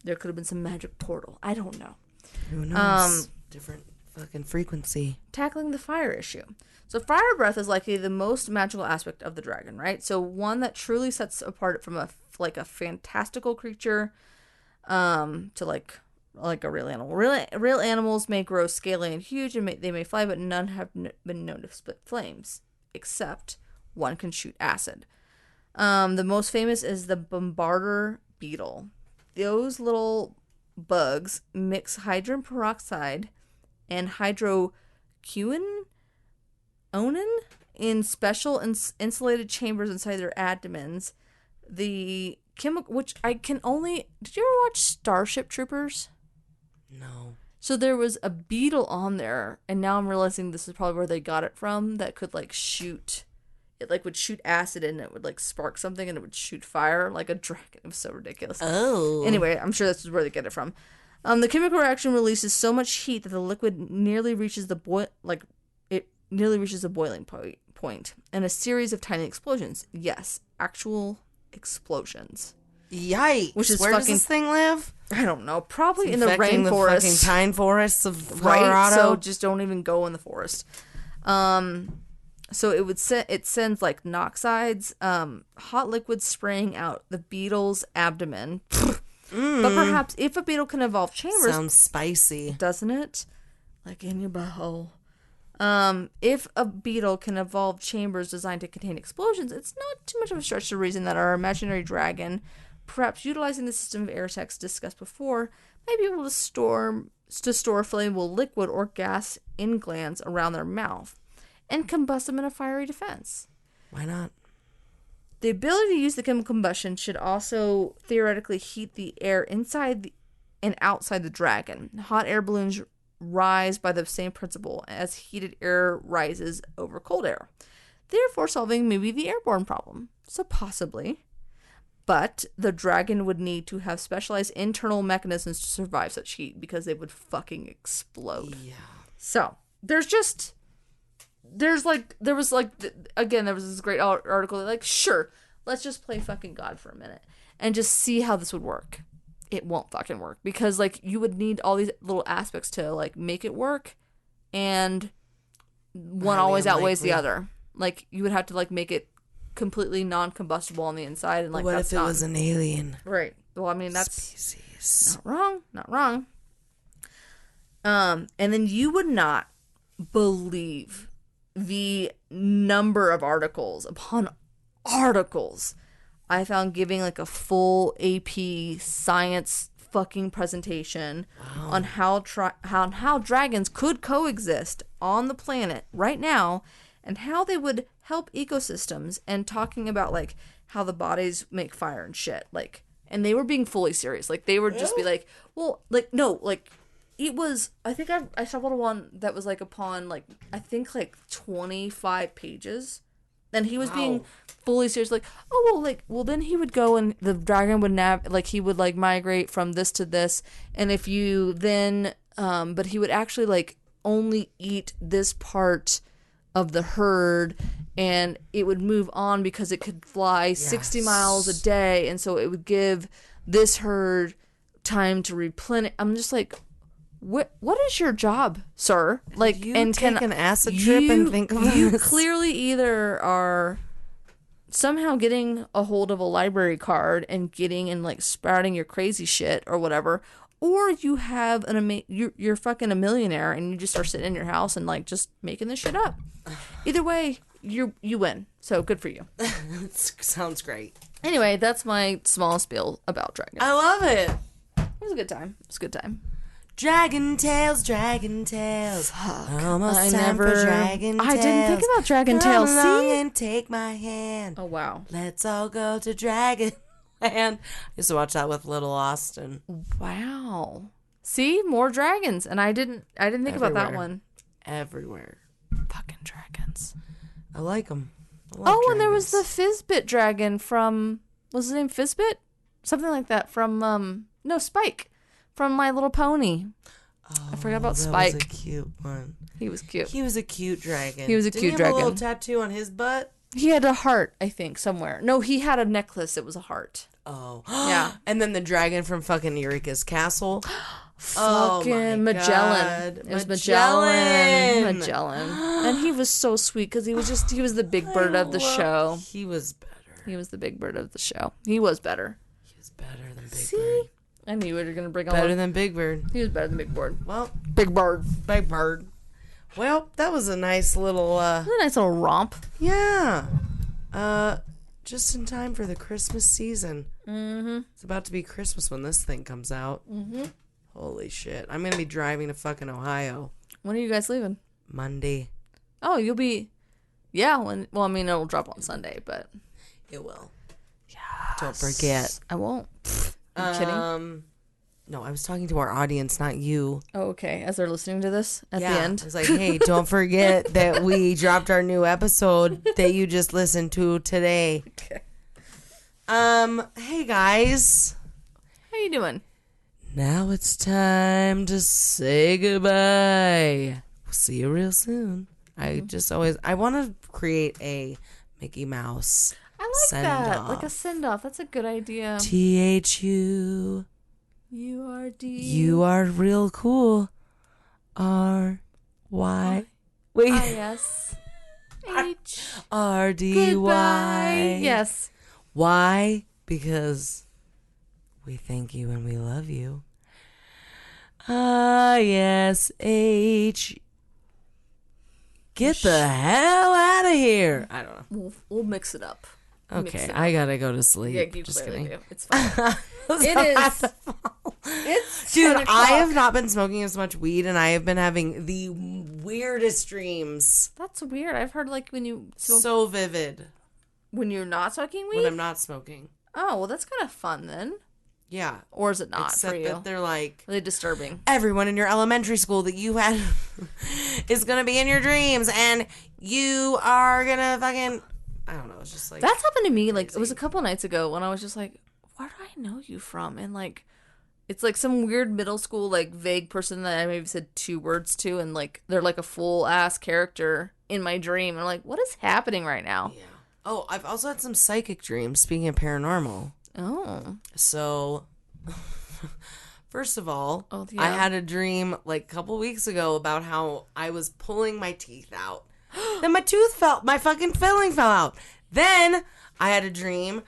There could have been some magic portal. I don't know. Who knows? Different fucking frequency. Tackling the fire issue. So fire breath is likely the most magical aspect of the dragon, right? So one that truly sets apart from a fantastical creature, to like a real animal. Real animals may grow scaly and huge, and they may fly, but none have been known to spit flames, except one can shoot acid. The most famous is the bombarder beetle. Those little bugs mix hydrogen peroxide and hydroquinone in special insulated chambers inside their abdomens. The chemical, which I can only... Did you ever watch Starship Troopers? No. So there was a beetle on there, and now I'm realizing this is probably where they got it from, that could like shoot... It like would shoot acid and it would like spark something and it would shoot fire like a dragon. It was so ridiculous. Oh. Anyway, I'm sure that's where they get it from. The chemical reaction releases so much heat that the liquid nearly reaches the boiling point, and a series of tiny explosions. Yes, actual explosions. Yikes! Which is where does this thing live? I don't know. Probably in the rainforest, the fucking pine forests of Colorado. Right? So just don't even go in the forest. So it sends like noxides, hot liquids spraying out the beetle's abdomen. But perhaps if a beetle can evolve chambers... Sounds spicy. Doesn't it? Like in your butthole. If a beetle can evolve chambers designed to contain explosions, it's not too much of a stretch to reason that our imaginary dragon, perhaps utilizing the system of air sacs discussed before, may be able to store flammable liquid or gas in glands around their mouth and combust them in a fiery defense. Why not? The ability to use the chemical combustion should also theoretically heat the air inside and outside the dragon. Hot air balloons rise by the same principle as heated air rises over cold air, therefore solving maybe the airborne problem. So possibly. But the dragon would need to have specialized internal mechanisms to survive such heat because they would fucking explode. Yeah. So, there was this great article like, sure, let's just play fucking God for a minute and just see how this would work. It won't fucking work because, like, you would need all these little aspects to, like, make it work, and one always outweighs the other. Like, you would have to, like, make it completely non-combustible on the inside, and like, what if it was an alien? Right. Well, I mean, that's species. Not wrong. And then you would not believe the number of articles upon articles I found giving like a full AP science fucking presentation on how dragons could coexist on the planet right now, and how they would help ecosystems, and talking about like how the bodies make fire and shit, like, and they were being fully serious. Like, they would just be like, well, like, no, like, it was, I think I saw one that was like upon like, I think like 25 pages, and he was being fully serious, like, well then he would go and the dragon would he would like migrate from this to this, and if you then but he would actually like only eat this part of the herd, and it would move on because it could fly 60 miles a day, and so it would give this herd time to replenish. I'm just like, what is your job, sir? Like, you and take an acid trip and think of you this? Clearly either are somehow getting a hold of a library card and getting and like sprouting your crazy shit or whatever, or you have you're fucking a millionaire and you just are sitting in your house and like just making this shit up. Either way, you win. So good for you. Sounds great. Anyway, that's my small spiel about dragons. I love it. It was a good time. Dragon tales. Fuck. Almost time for dragon tales. I didn't think about dragon tales. Come along and take my hand. Oh, wow. Let's all go to Dragon Land. I used to watch that with little Austin. Wow. See, more dragons, and I didn't think about that one. Everywhere. Fucking dragons. I like them. And there was the Fizbit dragon from, was his name Fizbit? Something like that from, Spike. From My Little Pony. Oh, I forgot about Spike. That was a cute one. He was cute. He was a cute dragon. Didn't he have a little tattoo on his butt? He had a heart, I think, somewhere. No, he had a necklace. It was a heart. Oh. Yeah. And then the dragon from fucking Eureka's Castle. Fucking Magellan. It was Magellan. And he was so sweet because he was the big bird of the show. He was better. He was the big bird of the show. He was better. He was better than Big Bird. I knew you were going to bring better than Big Bird. He was better than Big Bird. Well, Big Bird. Well, that was a nice little romp. Yeah. Just in time for the Christmas season. Mm-hmm. It's about to be Christmas when this thing comes out. Mm-hmm. Holy shit. I'm going to be driving to fucking Ohio. When are you guys leaving? Monday. Oh, you'll be... Yeah, it'll drop on Sunday, but... It will. Yes. Don't forget. I won't. Are you kidding? No, I was talking to our audience, not you. Oh, okay. As they're listening to this at the end. I was like, hey, don't forget that we dropped our new episode that you just listened to today. Okay. Hey guys. How you doing? Now it's time to say goodbye. We'll see you real soon. Mm-hmm. I want to create a Mickey Mouse. I like that. Like a send-off. That's a good idea. THU. URD. You are real cool. RY. Wait. IS. RDY. Goodbye. Yes. Why? Because we thank you and we love you. ISH. Get the hell out of here. I don't know. We'll mix it up. Okay, I gotta go to sleep. Yeah, you just kidding. Do. It's fine. It's dude. I have not been smoking as much weed, and I have been having the weirdest dreams. That's weird. I've heard like when you smoke... so vivid. When you're not smoking weed? When I'm not smoking. Oh, well, that's kind of fun then. Yeah. Or is it not Except for you? that they're like... Are they disturbing? Everyone in your elementary school that you had is going to be in your dreams, and you are going to fucking... I don't know, it's just like... That's happened to me, like, it was a couple nights ago when I was just like, where do I know you from? And, like, it's like some weird middle school, like, vague person that I maybe said 2 words to, and, like, they're like a full-ass character in my dream. And I'm like, what is happening right now? Yeah. Oh, I've also had some psychic dreams, speaking of paranormal. Oh. So, first of all, yeah. I had a dream like a couple weeks ago about how I was pulling my teeth out. Then my fucking filling fell out. Then I had a dream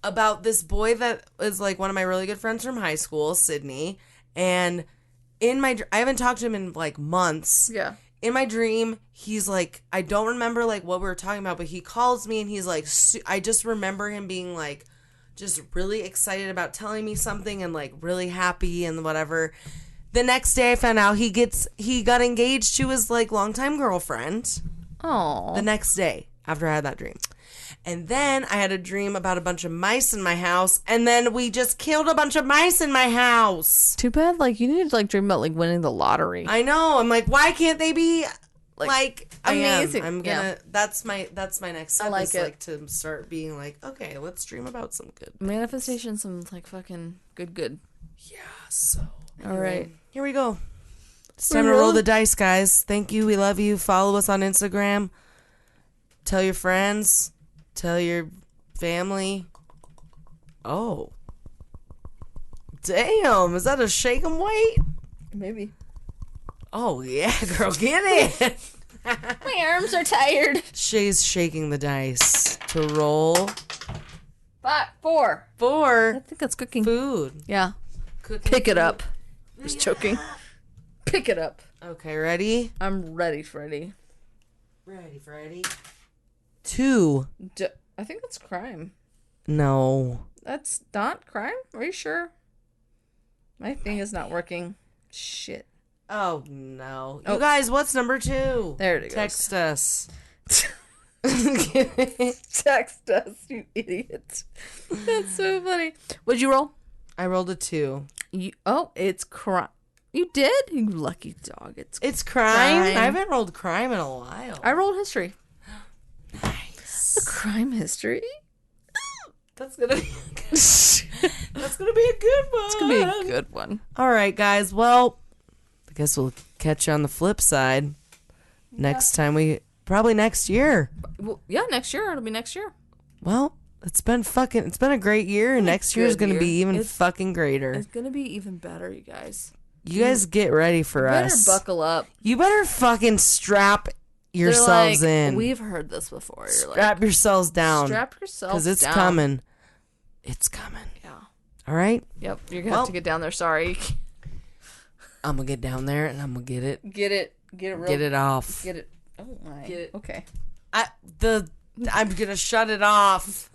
about this boy that is like one of my really good friends from high school, Sydney. And I haven't talked to him in like months. Yeah. In my dream, he's like, I don't remember like what we were talking about, but he calls me and he's like, I just remember him being like, just really excited about telling me something and like really happy and whatever. The next day I found out he got engaged to his like longtime girlfriend. Oh. The next day after I had that dream. And then I had a dream about a bunch of mice in my house, and then we just killed a bunch of mice in my house. Too bad, like, you need to, like, dream about, like, winning the lottery. I know. I'm like, why can't they be, like amazing? I'm gonna, that's my next step. I like is, it. like, to start being like, okay, let's dream about some good things. Manifestation, some, like, fucking good. Yeah, so. Anyway, all right. Here we go. It's time to roll the dice, guys. Thank you. We love you. Follow us on Instagram. Tell your friends. Tell your family. Oh. Damn. Is that a shake 'em weight? Maybe. Oh, yeah, girl. Get it. My arms are tired. Shay's shaking the dice to roll. 4. I think that's cooking. Food. Yeah. Cooking Pick it food. up. Just choking. Pick it up. Okay, ready? I'm ready, Freddy. Ready, Freddy. 2. I think that's crime. No. That's not crime? Are you sure? My thing is not working. Shit. Oh, no. You guys, what's number 2? There it goes. Text us. Text us, you idiot. That's so funny. What'd you roll? I rolled a 2. It's crime. You did? You lucky dog. It's crime? I haven't rolled crime in a while. I rolled history. Nice. A crime history? That's gonna be That's gonna be a good one. It's gonna be a good one. All right, guys. Well, I guess we'll catch you on the flip side next time. Probably next year. Well, yeah, next year. It'll be next year. Well, it's been a great year, and next year is gonna be even fucking greater. It's gonna be even better, you guys. You guys get ready for us. Better buckle up. You better fucking strap yourselves in. We've heard this before. Strap yourselves down. Strap yourselves down. Because it's coming. It's coming. Yeah. All right? Yep. You're going to have to get down there. Sorry. I'm going to get down there and I'm going to get it. Get it real. Get it off. Get it. Oh, my. Get it. Okay. I'm going to shut it off.